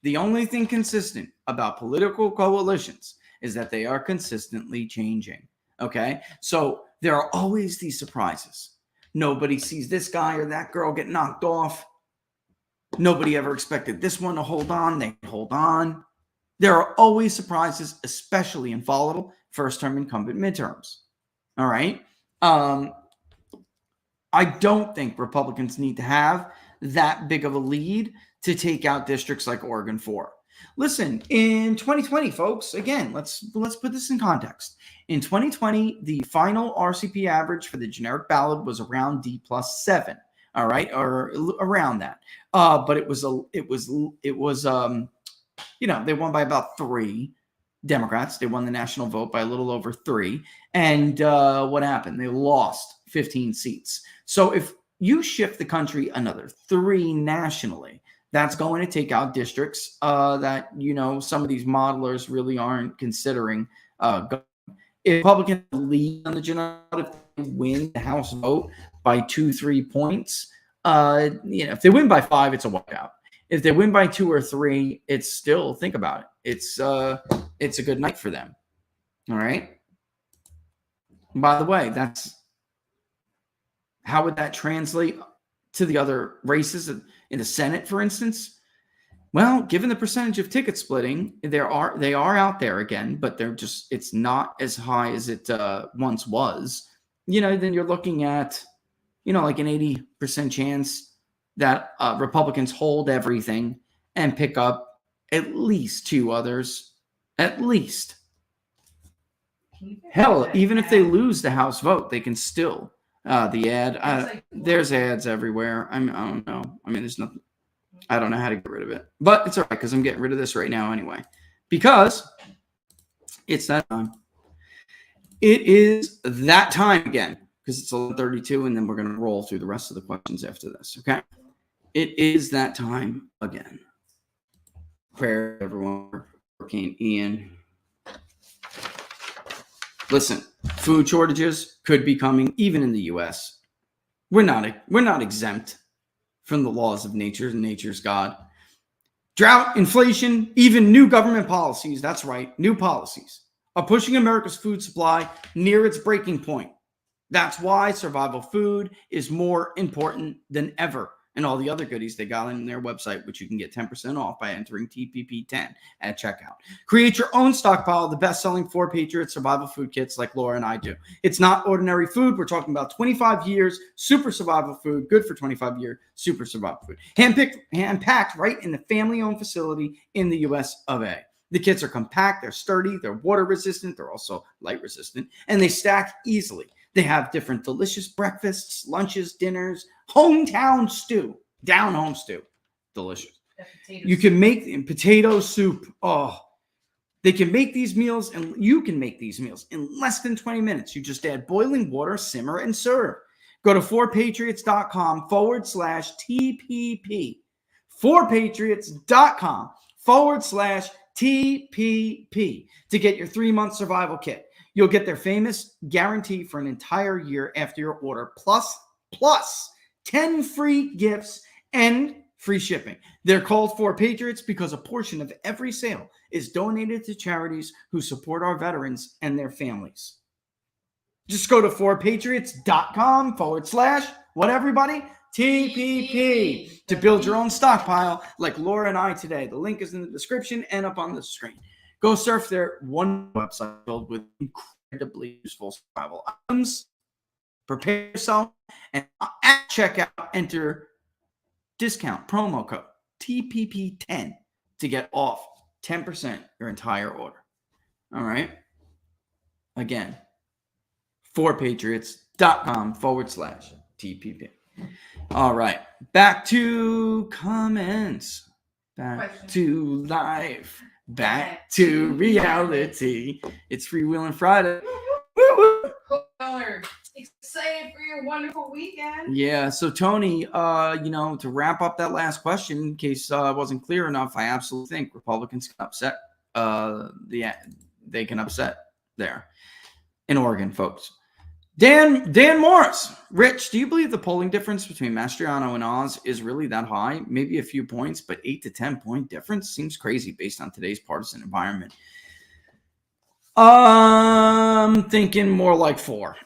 Speaker 3: The only thing consistent about political coalitions is that they are consistently changing. Okay? So there are always these surprises. Nobody sees this guy or that girl get knocked off. Nobody ever expected this one to hold on. They hold on. There are always surprises, especially in volatile first-term incumbent midterms. All right? I don't think Republicans need to have that big of a lead to take out districts like Oregon 4. Listen, in 2020, folks, again, let's put this in context. In 2020, the final RCP average for the generic ballot was around D+7. All right, or around that. But it was they won by about 3 Democrats. They won the national vote by a little over 3. And what happened? They lost 15 seats. So if you shift the country another 3 nationally, that's going to take out districts that, some of these modelers really aren't considering. If Republicans lead on the general, if they win the House vote by 2-3 points, if they win by 5, it's a wipeout. If they win by 2 or 3, it's still, think about it. It's a good night for them. All right. By the way, how would that translate to the other races in the Senate, for instance? Well, given the percentage of ticket splitting, they are out there again, but it's not as high as it once was. Then you're looking at, like an 80% chance that Republicans hold everything and pick up at least 2 others. At least. Hell, even if they lose the House vote, they can still the ad. There's ads everywhere. I don't know. I mean, there's nothing. I don't know how to get rid of it, but it's all right because I'm getting rid of this right now anyway, because it's that time. It is that time again because it's 11:32, and then we're going to roll through the rest of the questions after this. Okay, it is that time again. Prayer, everyone. Hurricane Ian. Listen, food shortages could be coming even in the U.S. We're not exempt from the laws of nature and nature's God. Drought, inflation, even new government policies. That's right, new policies are pushing America's food supply near its breaking point. That's why survival food is more important than ever. And all the other goodies they got on their website, which you can get 10% off by entering TPP10 at checkout. Create your own stockpile of the best-selling 4 Patriot survival food kits like Laura and I do. It's not ordinary food. We're talking about 25 years super survival food, good for 25 years super survival food. Hand-packed right in the family-owned facility in the US of A. The kits are compact, they're sturdy, they're water-resistant, they're also light-resistant, and they stack easily. They have different delicious breakfasts, lunches, dinners, hometown stew, down-home stew. Delicious. You can make potato soup. Oh, they can make these meals, and you can make these meals in less than 20 minutes. You just add boiling water, simmer, and serve. Go to 4patriots.com/TPP. 4patriots.com/TPP to get your 3-month survival kit. You'll get their famous guarantee for an entire year after your order, plus 10 free gifts and free shipping. They're called 4 Patriots because a portion of every sale is donated to charities who support our veterans and their families. Just go to 4patriots.com/ what, everybody? TPP to build your own stockpile like Laura and I today. The link is in the description and up on the screen. Go surf their one website filled with incredibly useful survival items. Prepare yourself, and at checkout, enter discount promo code TPP10 to get off 10% your entire order. All right. Again, 4patriots.com/TPP. All right. Back to comments. Back to life. Back to reality. It's Freewheeling Friday.
Speaker 4: Excited for your wonderful weekend.
Speaker 3: Yeah. So Tony, to wrap up that last question, in case it wasn't clear enough, I absolutely think Republicans can upset. They can upset there in Oregon, folks. Dan Morris, Rich, do you believe the polling difference between Mastriano and Oz is really that high? Maybe a few points, but 8 to 10 point difference seems crazy based on today's partisan environment. I'm thinking more like 4.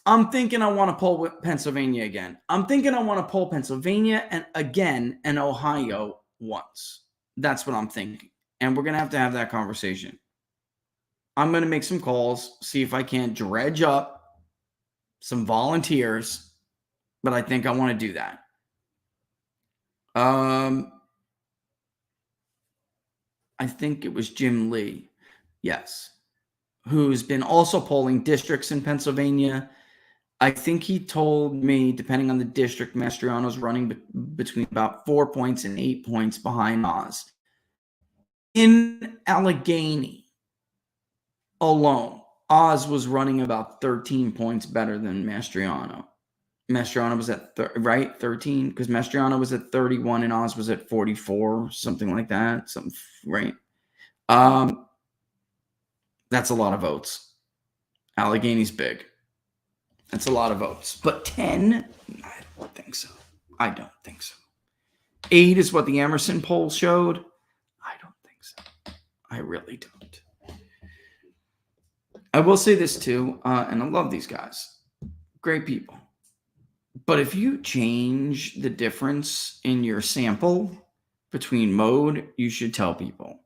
Speaker 3: I'm thinking I want to poll Pennsylvania again. I'm thinking I want to poll Pennsylvania and again and Ohio once. That's what I'm thinking. And we're going to have that conversation. I'm going to make some calls, see if I can't dredge up some volunteers, but I think I want to do that. I think it was Jim Lee, yes, who's been also polling districts in Pennsylvania. I think he told me, depending on the district, Mastriano's running between about 4 points and 8 points behind Oz. In Allegheny alone, Oz was running about 13 points better than Mastriano. Mastriano was at 13, because Mastriano was at 31 and Oz was at 44, something like that. Something right. That's a lot of votes. Allegheny's big. That's a lot of votes. But 10, I don't think so. 8 is what the Emerson poll showed. I don't think so. I really don't. I will say this too, and I love these guys. Great people. But if you change the difference in your sample between mode, you should tell people.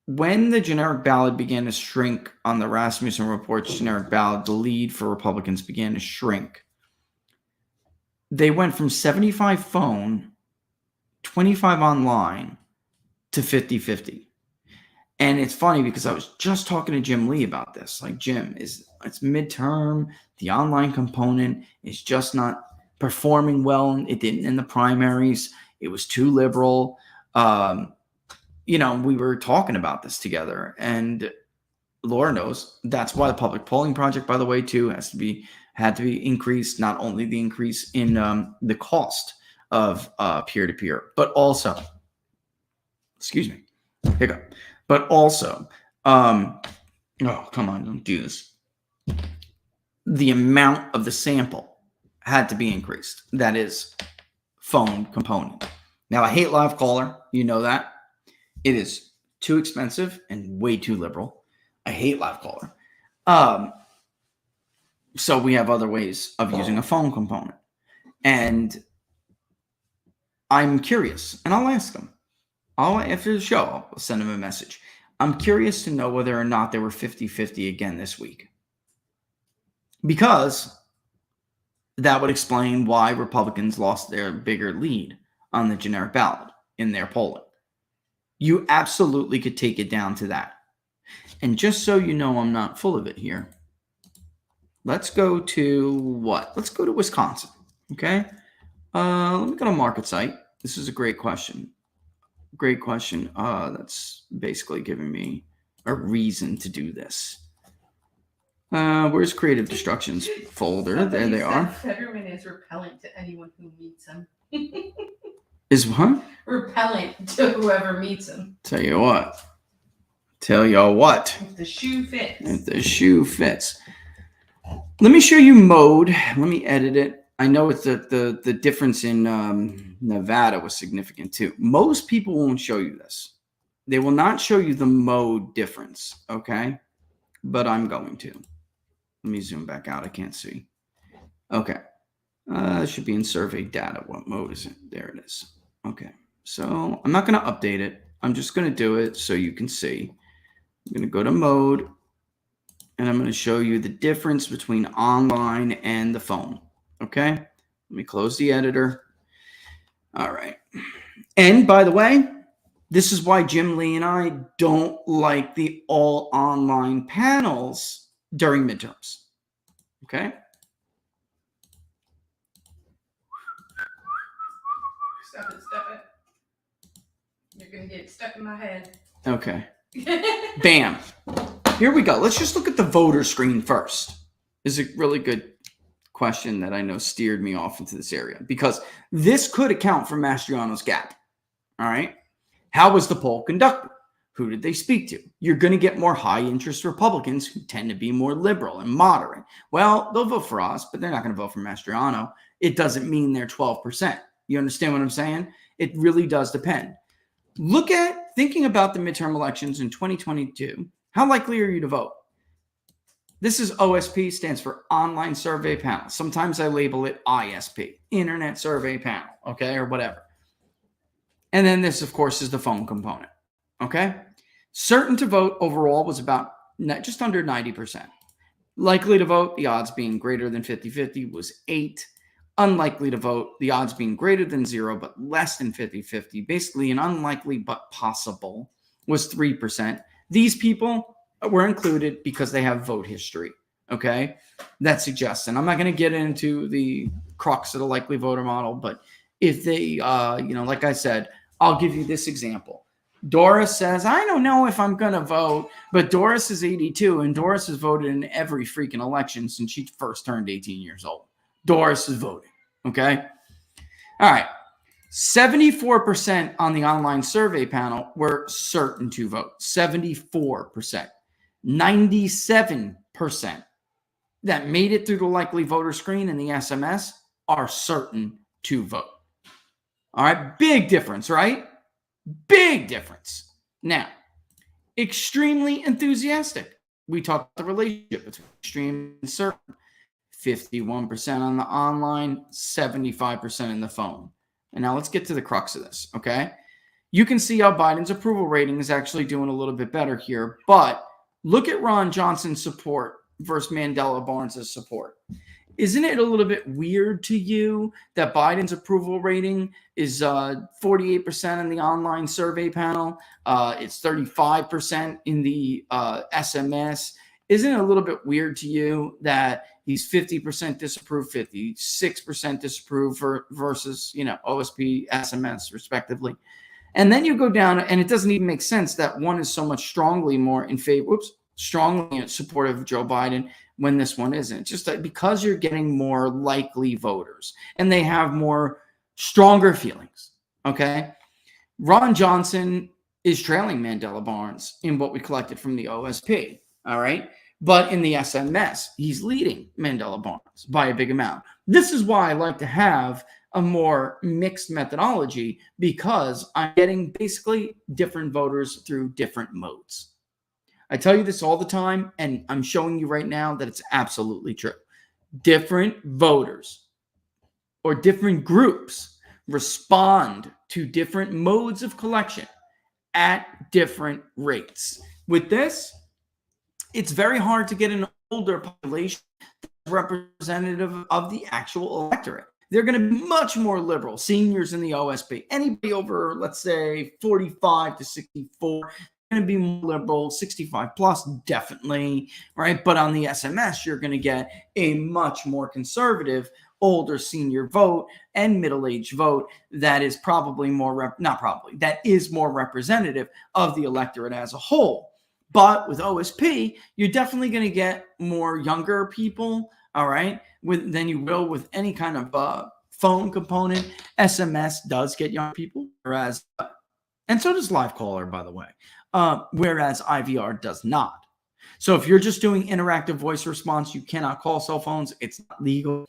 Speaker 3: When the generic ballot began to shrink on the Rasmussen Report's generic ballot, the lead for Republicans began to shrink. They went from 75 phone, 25 online to 50-50. And it's funny because I was just talking to Jim Lee about this. Like, Jim, it's midterm. The online component is just not performing well. It didn't in the primaries. It was too liberal. We were talking about this together. And Laura knows that's why the Public Polling Project, by the way, too, had to be increased. Not only the increase in the cost of peer-to-peer, but also, hiccup. But also, oh, come on, don't do this. The amount of the sample had to be increased. That is phone component. Now, I hate live caller. You know that. It is too expensive and way too liberal. I hate live caller. So we have other ways of using a phone component. And I'm curious, and I'll ask them. After the show, I'll send them a message. I'm curious to know whether or not they were 50-50 again this week. Because that would explain why Republicans lost their bigger lead on the generic ballot in their polling. You absolutely could take it down to that. And just so you know I'm not full of it here, let's go to what? Let's go to Wisconsin, okay? Let me go to market site. This is a great question. Great question. That's basically giving me a reason to do this. Where's Creative Destructions folder? There they are.
Speaker 4: Fetterman is repellent to anyone who meets him.
Speaker 3: Is what?
Speaker 4: Repellent to whoever meets him.
Speaker 3: Tell you what.
Speaker 4: If the shoe fits.
Speaker 3: If the shoe fits. Let me show you mode. Let me edit it. I know it's the difference in Nevada was significant too. Most people won't show you this. They will not show you the mode difference, okay? But I'm going to. Let me zoom back out. I can't see. Okay. It should be in survey data. What mode is it? There it is. Okay. So I'm not going to update it. I'm just going to do it so you can see. I'm going to go to mode, and I'm going to show you the difference between online and the phone. Okay. Let me close the editor. All right. And by the way, this is why Jim Lee and I don't like the all online panels during midterms. Okay.
Speaker 4: Stop it. You're going to get stuck in my head.
Speaker 3: Okay. Bam. Here we go. Let's just look at the voter screen first. This is a really good question that I know steered me off into this area because this could account for Mastriano's gap. All right. How was the poll conducted? Who did they speak to? You're going to get more high interest Republicans who tend to be more liberal and moderate. Well, they'll vote for us, but they're not going to vote for Mastriano. It doesn't mean they're 12%. You understand what I'm saying? It really does depend. Look at thinking about the midterm elections in 2022. How likely are you to vote? This is OSP, stands for Online Survey Panel. Sometimes I label it ISP, Internet Survey Panel, okay, or whatever. And then this, of course, is the phone component, okay? Certain to vote overall was about just under 90%. Likely to vote, the odds being greater than 50-50 was 8. Unlikely to vote, the odds being greater than 0 but less than 50-50. Basically, an unlikely but possible was 3%. These people were included because they have vote history, okay? That suggests, and I'm not going to get into the crux of the likely voter model, but if they, like I said, I'll give you this example. Doris says, I don't know if I'm going to vote, but Doris is 82, and Doris has voted in every freaking election since she first turned 18 years old. Doris is voting, okay? All right. 74% on the online survey panel were certain to vote. 74%. 97% that made it through the likely voter screen and the SMS are certain to vote. All right. Big difference, right? Big difference. Now, extremely enthusiastic. We talked the relationship between extreme and certain. 51% on the online, 75% in the phone. And now let's get to the crux of this, okay? You can see how Biden's approval rating is actually doing a little bit better here, but look at Ron Johnson's support versus Mandela Barnes's support. Isn't it a little bit weird to you that Biden's approval rating is 48% in the online survey panel? It's 35% in the SMS. Isn't it a little bit weird to you that he's 50% disapprove, 56% disapprove versus, OSP, SMS, respectively? And then you go down, and it doesn't even make sense that one is so much strongly more in favor, strongly in support of Joe Biden when this one isn't. Just that because you're getting more likely voters and they have more stronger feelings, okay? Ron Johnson is trailing Mandela Barnes in what we collected from the OSP, all right? But in the SMS, he's leading Mandela Barnes by a big amount. This is why I like to have a more mixed methodology, because I'm getting basically different voters through different modes. I tell you this all the time, and I'm showing you right now that it's absolutely true. Different voters or different groups respond to different modes of collection at different rates. With this, it's very hard to get an older population representative of the actual electorate. They're going to be much more liberal. Seniors in the OSP, anybody over, let's say, 45 to 64, going to be more liberal. 65 plus, definitely, right? But on the SMS, you're going to get a much more conservative, older senior vote and middle-aged vote that is probably more, that is more representative of the electorate as a whole. But with OSP, you're definitely going to get more younger people, all right, than you will with any kind of phone component. SMS does get young people, whereas, and so does live caller, by the way, whereas IVR does not. So if you're just doing interactive voice response, you cannot call cell phones. It's not legal.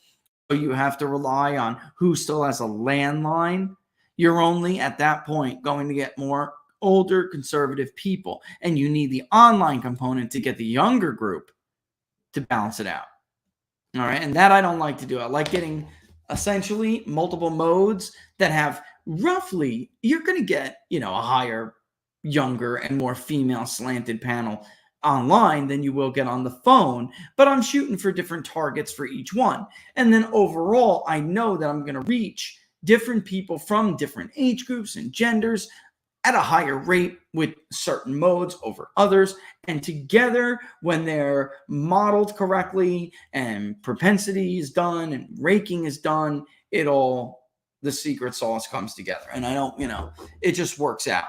Speaker 3: So you have to rely on who still has a landline. You're only at that point going to get more older conservative people, and you need the online component to get the younger group to balance it out. All right, and that I don't like to do. I like getting essentially multiple modes that have roughly, you're going to get, a higher, younger, and more female slanted panel online than you will get on the phone, but I'm shooting for different targets for each one. And then overall, I know that I'm going to reach different people from different age groups and genders at a higher rate with certain modes over others. And together, when they're modeled correctly and propensity is done and raking is done, the secret sauce comes together. And I don't, it just works out.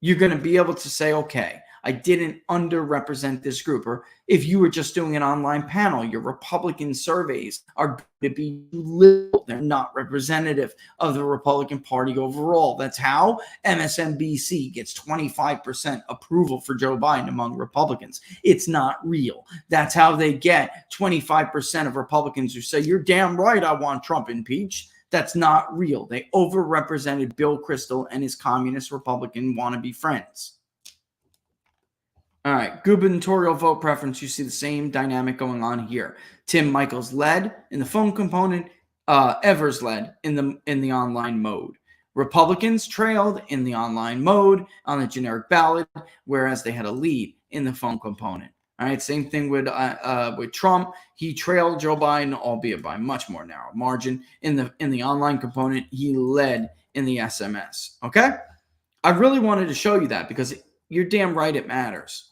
Speaker 3: You're going to be able to say, okay, I didn't underrepresent this group. Or if you were just doing an online panel, your Republican surveys are going to be little. They're not representative of the Republican Party overall. That's how MSNBC gets 25% approval for Joe Biden among Republicans. It's not real. That's how they get 25% of Republicans who say, you're damn right, I want Trump impeached. That's not real. They overrepresented Bill Kristol and his communist Republican wannabe friends. All right, gubernatorial vote preference. You see the same dynamic going on here. Tim Michaels led in the phone component. Evers led in the online mode. Republicans trailed in the online mode on the generic ballot, whereas they had a lead in the phone component. All right, same thing with Trump. He trailed Joe Biden, albeit by a much more narrow margin. In the online component, he led in the SMS. Okay, I really wanted to show you that because you're damn right it matters.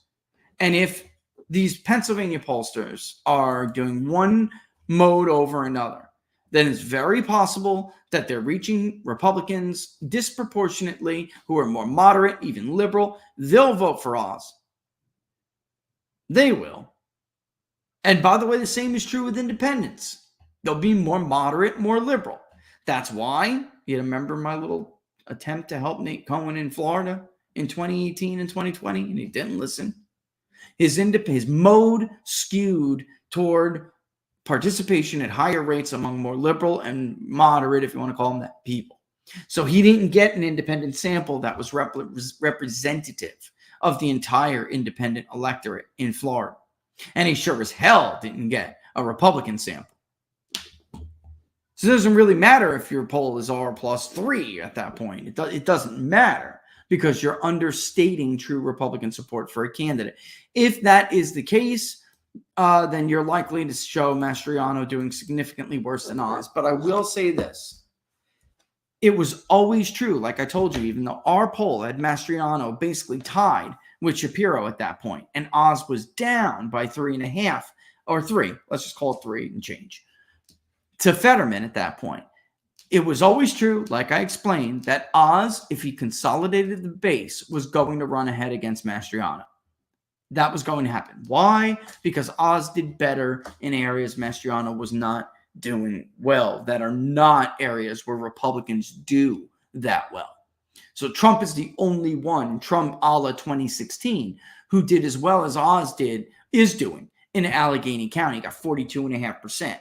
Speaker 3: And if these Pennsylvania pollsters are doing one mode over another, then it's very possible that they're reaching Republicans disproportionately who are more moderate, even liberal. They'll vote for Oz. They will. And by the way, the same is true with independents. They'll be more moderate, more liberal. That's why, you remember my little attempt to help Nate Cohen in Florida in 2018 and 2020, and he didn't listen. His mode skewed toward participation at higher rates among more liberal and moderate, if you want to call them that, people. So he didn't get an independent sample that was representative of the entire independent electorate in Florida. And he sure as hell didn't get a Republican sample. So it doesn't really matter if your poll is R+3 at that point. It doesn't matter because you're understating true Republican support for a candidate. If that is the case, then you're likely to show Mastriano doing significantly worse than Oz. But I will say this. It was always true, like I told you, even though our poll had Mastriano basically tied with Shapiro at that point, and Oz was down by 3.5 or 3, let's just call it 3 and change, to Fetterman at that point. It was always true, like I explained, that Oz, if he consolidated the base, was going to run ahead against Mastriano. That was going to happen. Why? Because Oz did better in areas Mastriano was not doing well, that are not areas where Republicans do that well. So Trump is the only one, Trump a la 2016, who did as well as Oz is doing in Allegheny County. He got 42.5%.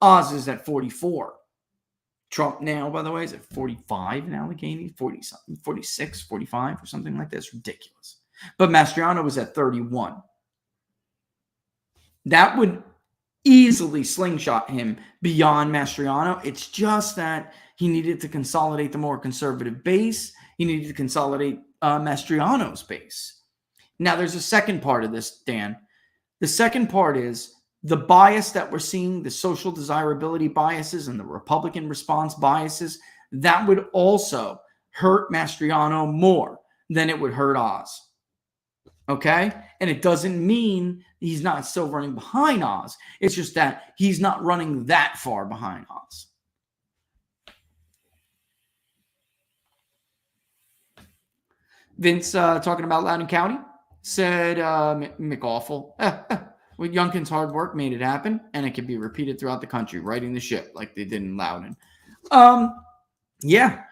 Speaker 3: Oz is at 44. Trump now, by the way, is at 45 in Allegheny, 40 something, 46, 45 or something like that. It's ridiculous. but Mastriano was at 31. That would easily slingshot him beyond Mastriano. It's just that he needed to consolidate the more conservative base. He needed to consolidate Mastriano's base. Now, there's a second part of this, Dan. The second part is the bias that we're seeing, the social desirability biases and the Republican response biases, that would also hurt Mastriano more than it would hurt Oz. Okay? And it doesn't mean he's not still running behind Oz. It's just that he's not running that far behind Oz. Vince, talking about Loudoun County, said McAwful. With Youngkin's hard work made it happen, and it can be repeated throughout the country, righting the ship like they did in Loudoun. Yeah,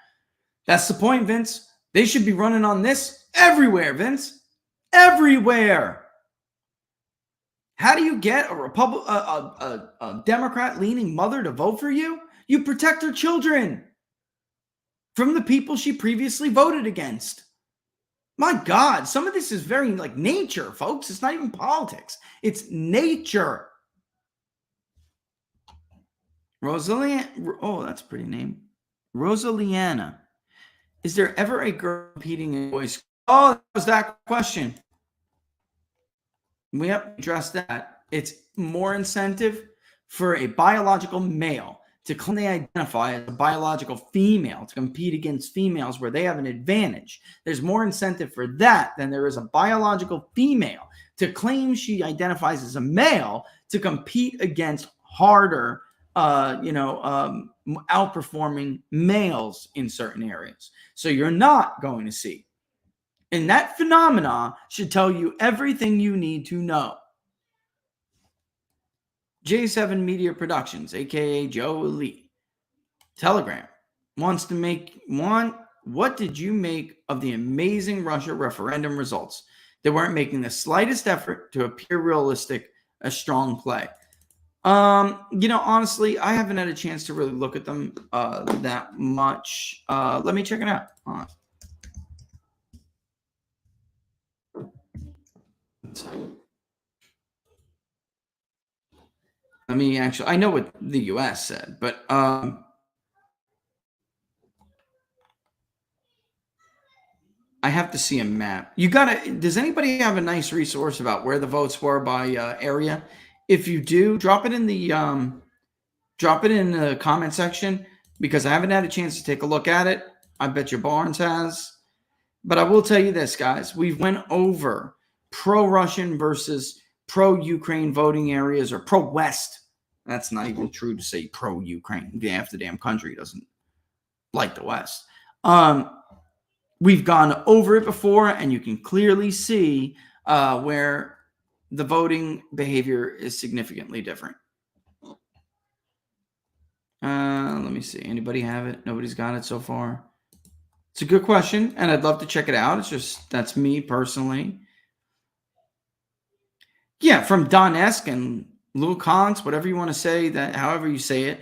Speaker 3: that's the point, Vince. They should be running on this everywhere, Vince. Everywhere. How do you get a Democrat-leaning mother to vote for you? You protect her children from the people she previously voted against. My God, some of this is very like nature, folks. It's not even politics. It's nature. Oh, that's a pretty name. Rosaliana. Is there ever a girl competing in boys? Oh, that was that question. We have to address that. It's more incentive for a biological male to claim they identify as a biological female to compete against females where they have an advantage. There's more incentive for that than there is a biological female to claim she identifies as a male to compete against harder, outperforming males in certain areas. So you're not going to see. And that phenomena should tell you everything you need to know. J7 Media Productions, a.k.a. Joe Elite. Telegram wants to make one. What did you make of the amazing Russia referendum results? They weren't making the slightest effort to appear realistic, a strong play. Honestly, I haven't had a chance to really look at them that much. Let me check it out. Let me I know what the U.S. said, but I have to see a map. Does anybody have a nice resource about where the votes were by area? If you do, drop it in the comment section, because I haven't had a chance to take a look at it. I bet your Barnes has. But I will tell you this, guys. We've went over pro-Russian versus pro-Ukraine voting areas, or pro-West. That's not even true to say pro-Ukraine. Half the damn country doesn't like the West. We've gone over it before, and you can clearly see where the voting behavior is significantly different. Let me see. Anybody have it? Nobody's got it so far. It's a good question, and I'd love to check it out. It's just, that's me personally. Yeah, from Donetsk and Luhansk, whatever you want to say, that however you say it,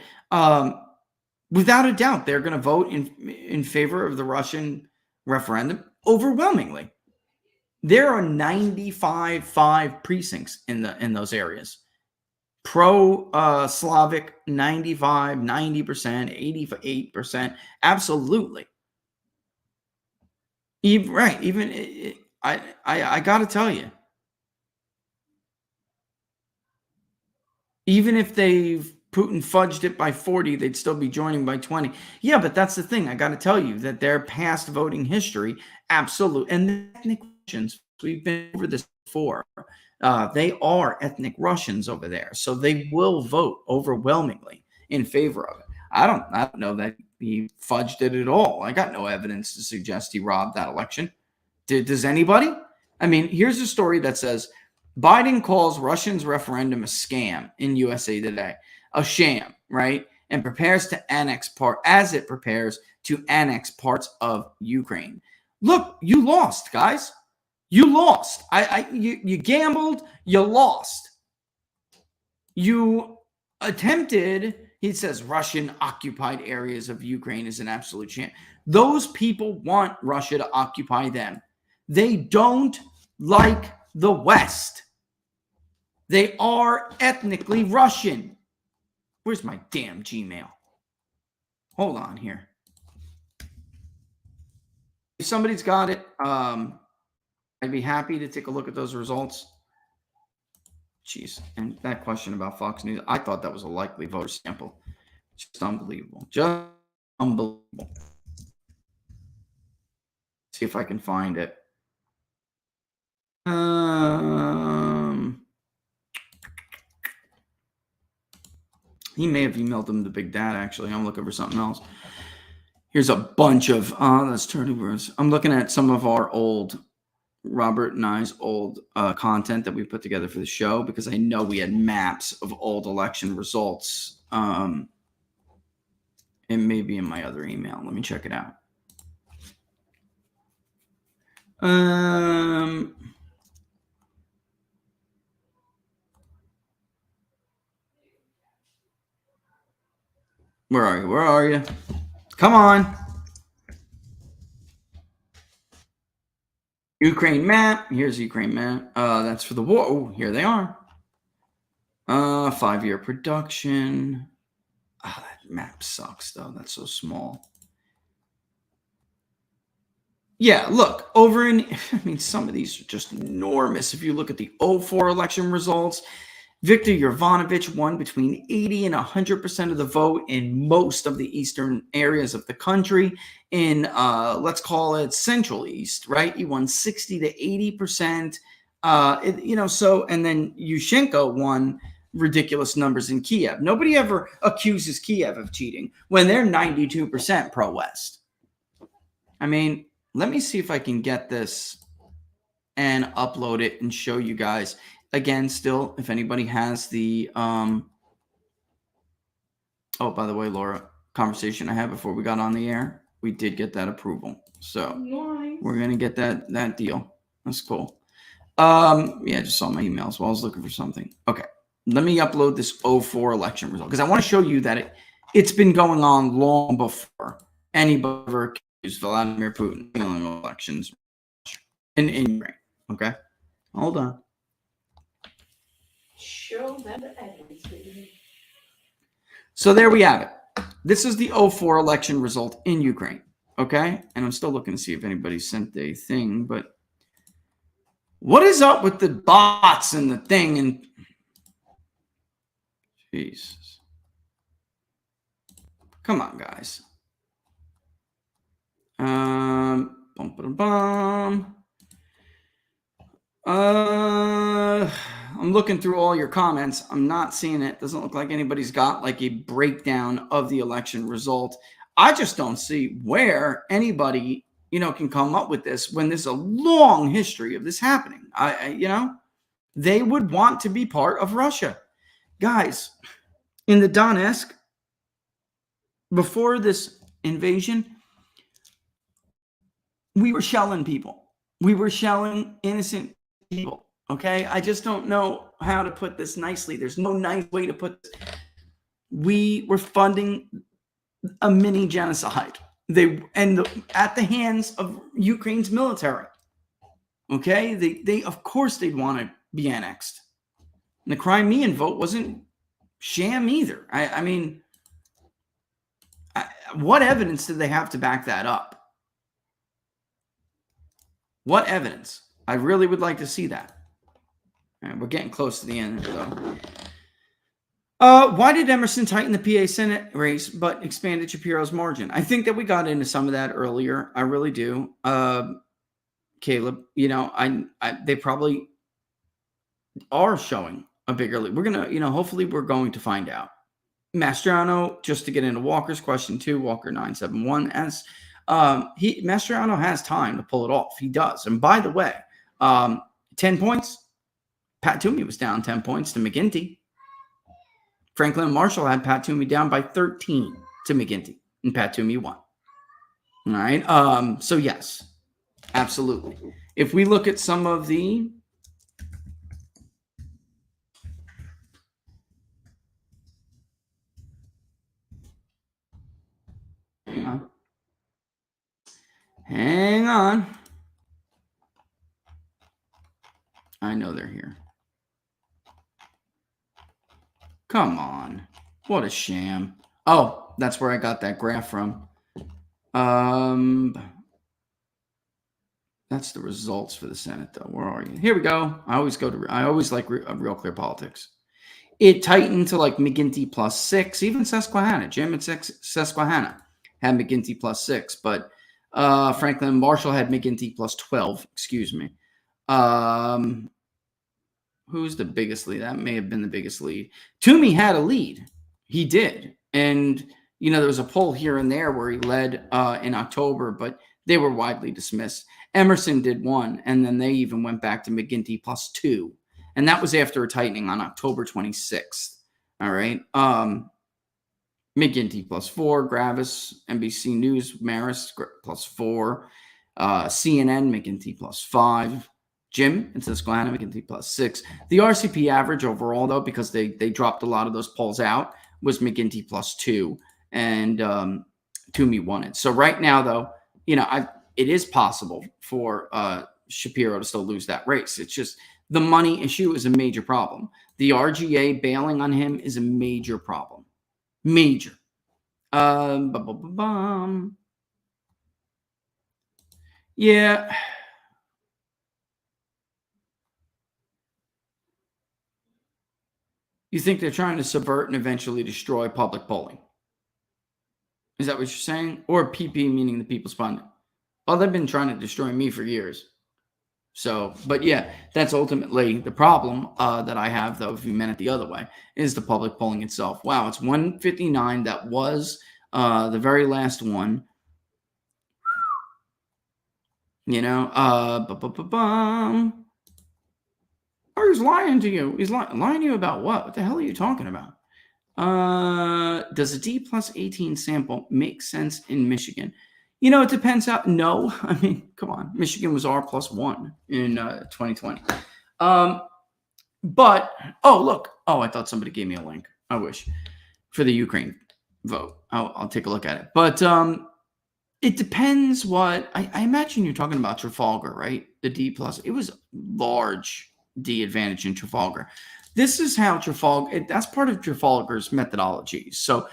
Speaker 3: without a doubt, they're going to vote in favor of the Russian referendum overwhelmingly. There are 95 precincts in those areas. Pro-Slavic, 95, 90%, 88%, absolutely. I got to tell you, even if Putin fudged it by 40, they'd still be joining by 20. Yeah, but that's the thing. I got to tell you that their past voting history, absolute. And the ethnic Russians, we've been over this before. They are ethnic Russians over there. So they will vote overwhelmingly in favor of it. I don't know that he fudged it at all. I got no evidence to suggest he robbed that election. Does anybody? I mean, here's a story that says, Biden calls Russians referendum a scam in USA Today, a sham, right? And prepares to annex parts of Ukraine. Look, you lost, guys. You lost. You gambled. You lost. You attempted. He says Russian occupied areas of Ukraine is an absolute sham. Those people want Russia to occupy them. They don't like the West. They are ethnically Russian. Where's my damn Gmail? Hold on here. If somebody's got it, I'd be happy to take a look at those results. Jeez, and that question about Fox News, I thought that was a likely voter sample. Just unbelievable. Just unbelievable. See if I can find it. He may have emailed them to Big Dad, actually. I'm looking for something else. Here's a bunch of, that's turnovers. I'm looking at some of our old, Robert and I's old content that we put together for the show, because I know we had maps of old election results. It may be in my other email. Let me check it out. Where are you? Where are you? Come on. Ukraine map. Here's the Ukraine map. That's for the war. Oh, here they are. 5-year production. Oh, that map sucks, though. That's so small. Yeah, look, over in, I mean, some of these are just enormous. If you look at the 04 election results, Viktor Yovanovitch won between 80 and 100% of the vote in most of the eastern areas of the country. In, let's call it Central East, right? He won 60 to 80%. So, and then Yushchenko won ridiculous numbers in Kiev. Nobody ever accuses Kiev of cheating when they're 92% pro-West. I mean, let me see if I can get this and upload it and show you guys. Again, still, if anybody has the oh, by the way, Laura, conversation I had before we got on the air, we did get that approval. So nice. We're gonna get that deal. That's cool. Yeah, just saw my emails while I was looking for something. Okay. Let me upload this 04 election result, because I want to show you that it's been going on long before anybody ever accused Vladimir Putin of stealing elections in Ukraine. Okay, hold on.
Speaker 4: Show them the evidence, baby.
Speaker 3: So there we have it. This is the 04 election result in Ukraine. Okay, and I'm still looking to see if anybody sent a thing, but what is up with the bots and the thing? And Jesus, come on, guys. I'm looking through all your comments. I'm not seeing it. Doesn't look like anybody's got like a breakdown of the election result. I just don't see where anybody, can come up with this when there's a long history of this happening. They would want to be part of Russia. Guys, in the Donetsk, before this invasion, we were shelling people. We were shelling innocent people. Okay, I just don't know how to put this nicely. There's no nice way to put this. We were funding a mini genocide. At the hands of Ukraine's military. Okay, they of course they'd want to be annexed. And the Crimean vote wasn't sham either. I mean, what evidence do they have to back that up? What evidence? I really would like to see that. All right, we're getting close to the end, though. Why did Emerson tighten the PA Senate race but expanded Shapiro's margin? I think that we got into some of that earlier. I really do. Caleb, they probably are showing a bigger lead. We're going to, hopefully we're going to find out. Mastriano, just to get into Walker's question too, Walker 971 as Mastriano has time to pull it off. He does. And by the way, 10 points. Pat Toomey was down 10 points to McGinty. Franklin and Marshall had Pat Toomey down by 13 to McGinty, and Pat Toomey won. All right. So yes, absolutely. If we look at some of the hang on. I know they're here. Come on. What a sham. Oh, that's where I got that graph from. That's the results for the Senate, though. Where are you? Here we go. I always like Real Clear Politics. It tightened to like McGinty +6. Even Susquehanna. Jim at Susquehanna had McGinty +6. But Franklin Marshall had McGinty +12. Excuse me. Who's the biggest lead? That may have been the biggest lead. Toomey had a lead. He did. And, there was a poll here and there where he led in October, but they were widely dismissed. Emerson did one, and then they even went back to McGinty +2. And that was after a tightening on October 26th. All right. McGinty +4, Gravis, NBC News, Maris +4, CNN, McGinty +5. Jim and Susquehanna, McGinty +6. The RCP average overall, though, because they dropped a lot of those polls out, was McGinty +2, and Toomey won it. So right now, though, it is possible for Shapiro to still lose that race. It's just the money issue is a major problem. The RGA bailing on him is a major problem. Major. Yeah. You think they're trying to subvert and eventually destroy public polling? Is that what you're saying? Or PP, meaning the People's Pundit? Well, they've been trying to destroy me for years. So, but yeah, that's ultimately the problem that I have, though, if you meant it the other way, is the public polling itself. Wow, it's 159. That was the very last one. Or he's lying to you. He's lying to you about what? What the hell are you talking about? Does a D +18 sample make sense in Michigan? It depends how. No, I mean, come on. Michigan was R +1 in 2020. But, look. I thought somebody gave me a link. I wish. For the Ukraine vote. I'll take a look at it. But it depends what. I imagine you're talking about Trafalgar, right? The D+. It was large D advantage in Trafalgar. This is how that's part of Trafalgar's methodologies. So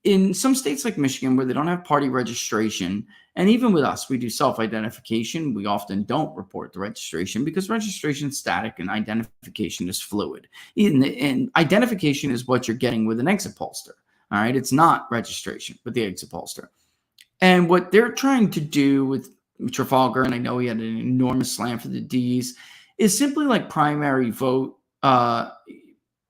Speaker 3: in some states like Michigan, where they don't have party registration, and even with us, we do self-identification. We often don't report the registration because registration is static and identification is fluid. And identification is what you're getting with an exit pollster. All right. It's not registration with the exit pollster. And what they're trying to do with Trafalgar, and I know he had an enormous slam for the Ds, is simply like primary vote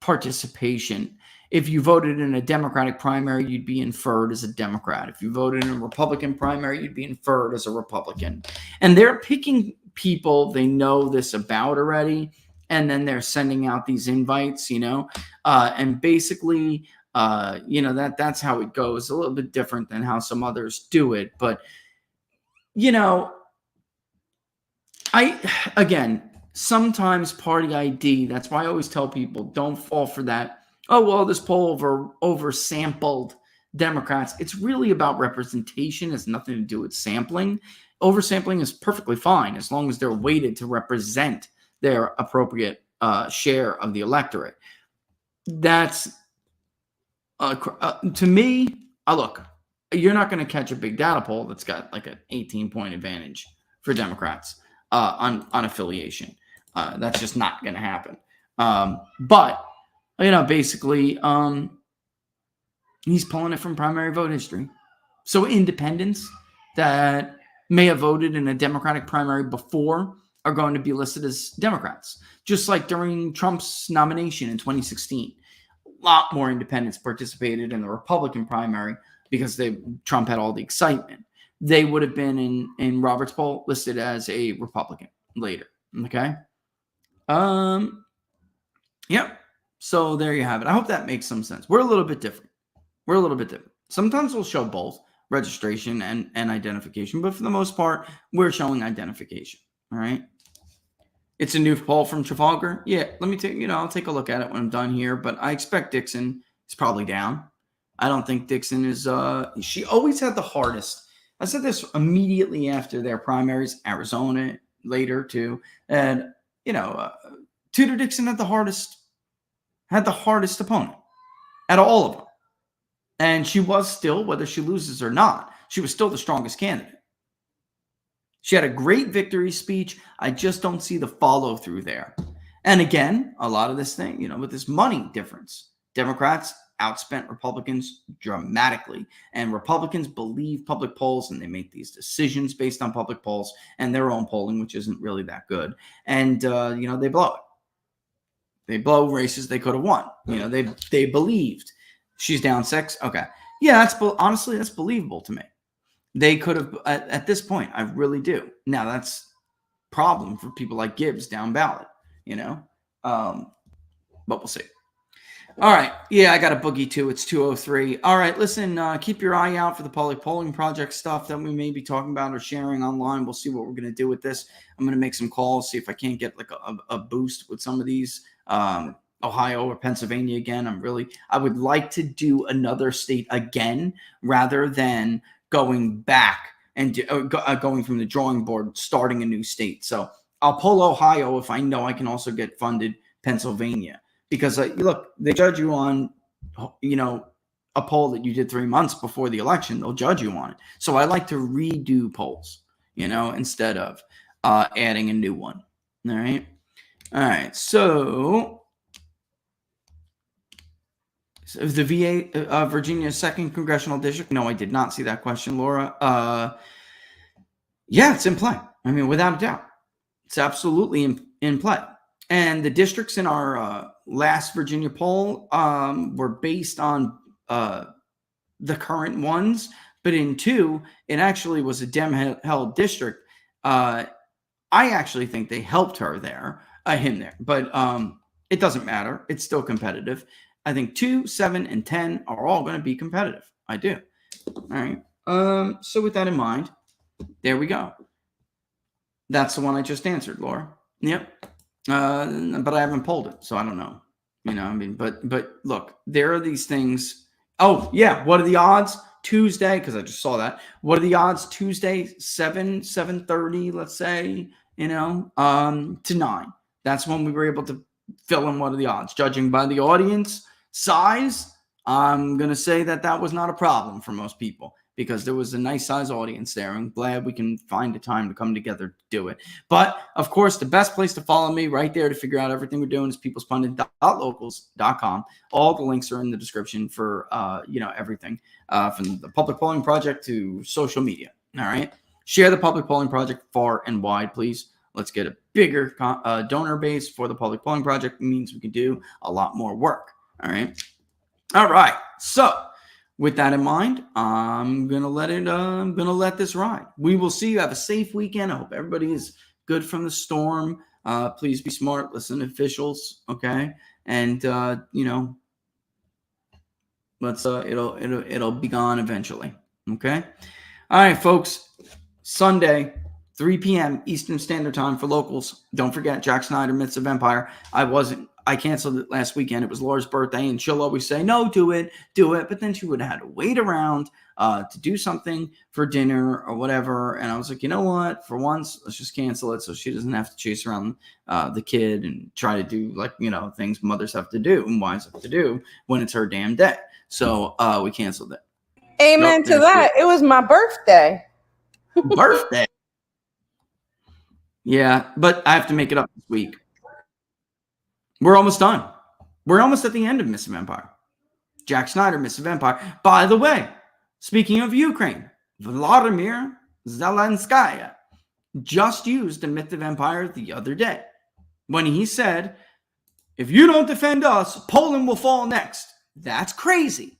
Speaker 3: participation. If you voted in a Democratic primary, you'd be inferred as a Democrat. If you voted in a Republican primary, you'd be inferred as a Republican. And they're picking people they know this about already, and then they're sending out these invites, and basically, that's how it goes. A little bit different than how some others do it. But, sometimes party ID, that's why I always tell people, don't fall for that. Oh, well, this poll over sampled Democrats. It's really about representation. It has nothing to do with sampling. Oversampling is perfectly fine as long as they're weighted to represent their appropriate share of the electorate. That's, to me, look, you're not going to catch a big data poll that's got like an 18-point advantage for Democrats on affiliation. That's just not going to happen. But basically, he's pulling it from primary vote history. So independents that may have voted in a Democratic primary before are going to be listed as Democrats. Just like during Trump's nomination in 2016, a lot more independents participated in the Republican primary because Trump had all the excitement. They would have been in Robert's poll listed as a Republican later. Okay. Yep. So there you have it. I hope that makes some sense. We're a little bit different. Sometimes we'll show both registration and identification, but for the most part, we're showing identification. All right. It's a new poll from Trafalgar. Yeah. Let me I'll take a look at it when I'm done here, but I expect Dixon is probably down. I don't think Dixon is, she always had the hardest. I said this immediately after their primaries, Arizona later too. And, Tudor Dixon had the hardest opponent out of all of them. And she was still, whether she loses or not, she was still the strongest candidate. She had a great victory speech. I just don't see the follow through there. And again, a lot of this thing, with this money difference, Democrats outspent Republicans dramatically. And Republicans believe public polls, and they make these decisions based on public polls and their own polling, which isn't really that good. And, they blow it. They blow races they could have won. They believed she's down 6. Okay. Yeah, honestly, that's believable to me. They could have, at this point, I really do. Now, that's a problem for people like Gibbs down ballot, but we'll see. All right. Yeah, I got a boogie too. It's 2:03. All right. Listen, keep your eye out for the public polling project stuff that we may be talking about or sharing online. We'll see what we're going to do with this. I'm going to make some calls, see if I can't get like a boost with some of these. Ohio or Pennsylvania again. I would like to do another state again rather than going back and going from the drawing board, starting a new state. So I'll pull Ohio if I know I can also get funded Pennsylvania, because look, they judge you on, a poll that you did 3 months before the election. They'll judge you on it. So I like to redo polls, instead of adding a new one. All right. All right. So the VA, Virginia 2nd Congressional District. No, I did not see that question, Laura. Yeah, it's in play. I mean, without a doubt. It's absolutely in play. And the districts in our last Virginia poll were based on the current ones. But in 2, it actually was a Dem-held district. I actually think they helped him there. But it doesn't matter. It's still competitive. I think 2, 7, and 10 are all going to be competitive. I do. All right. So with that in mind, there we go. That's the one I just answered, Laura. Yep. But I haven't polled it, so I don't know. But look, there are these things. Oh, yeah. What are the odds? Tuesday, because I just saw that. What are the odds? Tuesday, 7:30, let's say, to 9. That's when we were able to fill in what are the odds. Judging by the audience size, I'm going to say that was not a problem for most people, because there was a nice size audience there. I'm glad we can find a time to come together to do it. But of course, the best place to follow me right there to figure out everything we're doing is peoplespundit.locals.com. All the links are in the description for, everything from the public polling project to social media. All right. Share the public polling project far and wide, please. Let's get a bigger donor base for the public polling project. It means we can do a lot more work. All right. All right. So with that in mind, I'm gonna let this ride. We will see. You have a safe weekend. I hope everybody is good from the storm. Please be smart. Listen to officials. Okay. And let's it'll be gone eventually. Okay. All right, folks. Sunday, 3 p.m. Eastern Standard Time for locals. Don't forget Jack Snyder, Myths of Empire. I canceled it last weekend. It was Laura's birthday, and she'll always say, no, do it. But then she would have had to wait around to do something for dinner or whatever. And I was like, you know what? For once, let's just cancel it so she doesn't have to chase around the kid and try to do things mothers have to do and wives have to do when it's her damn day. So we canceled it.
Speaker 9: Amen to that. It was my birthday.
Speaker 3: Birthday? Yeah, but I have to make it up this week. We're almost done. We're almost at the end of Myths of Empire. Jack Snyder, Myths of Empire. By the way, speaking of Ukraine, Vladimir Zelensky just used the Myth of Empire the other day when he said, if you don't defend us, Poland will fall next. That's crazy.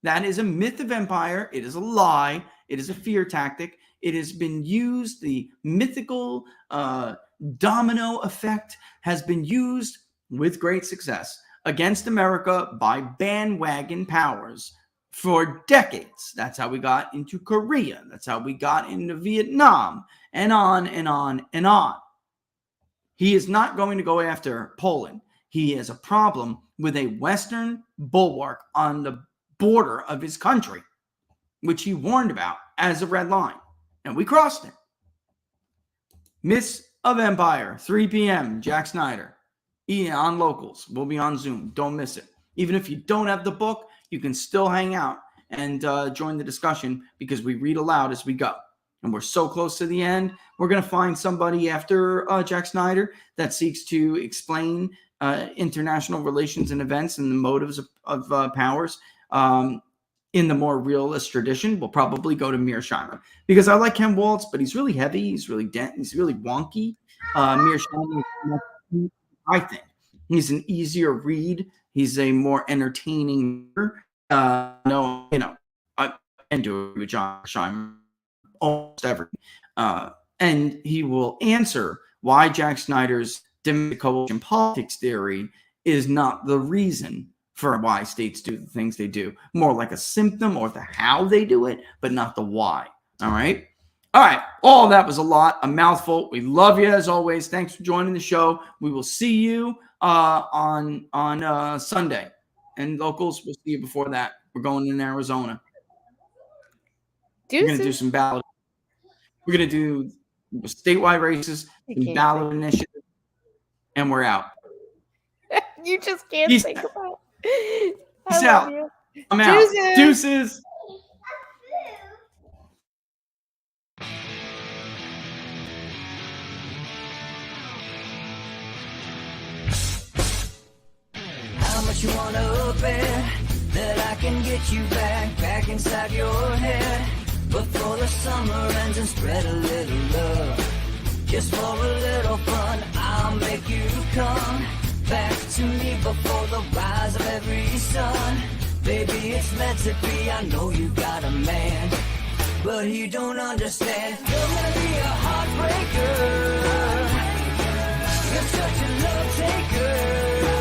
Speaker 3: That is a myth of empire. It is a lie. It is a fear tactic. It has been used. The mythical domino effect has been used with great success against America by bandwagon powers for decades. That's how we got into Korea. That's how we got into Vietnam, and on and on and on. He is not going to go after Poland. He has a problem with a Western bulwark on the border of his country, which he warned about as a red line. And we crossed it. Myths of Empire, 3 p.m., Jack Snyder. on Locals. We'll be on Zoom. Don't miss it. Even if you don't have the book, you can still hang out and join the discussion because we read aloud as we go. And we're so close to the end. We're going to find somebody after Jack Snyder that seeks to explain international relations and events and the motives of powers in the more realist tradition. We'll probably go to Mearsheimer because I like Ken Waltz, but he's really heavy. He's really dense. He's really wonky. Mearsheimer, I think he's an easier read. He's a more entertaining. I can do it with John Mearsheimer almost every. And he will answer why Jack Snyder's domestic coalition politics theory is not the reason for why states do the things they do. More like a symptom or the how they do it, but not the why. All right. All right. All that was a lot, a mouthful. We love you as always. Thanks for joining the show. We will see you on Sunday. And Locals, we'll see you before that. We're going in Arizona. We're going to do some ballot. We're going to do statewide races, some ballot initiatives, and we're out.
Speaker 9: You just can't
Speaker 3: Peace
Speaker 9: think about it.
Speaker 3: Peace out.
Speaker 9: You.
Speaker 3: I'm out. Deuces.
Speaker 1: How much you wanna bet that I can get you back inside your head before the summer ends and spread a little love. Just for a little fun, I'll make you come back to me before the rise of every sun. Baby, it's meant to be. I know you got a man, but he don't understand. You're gonna be a heartbreaker. You're such a love taker.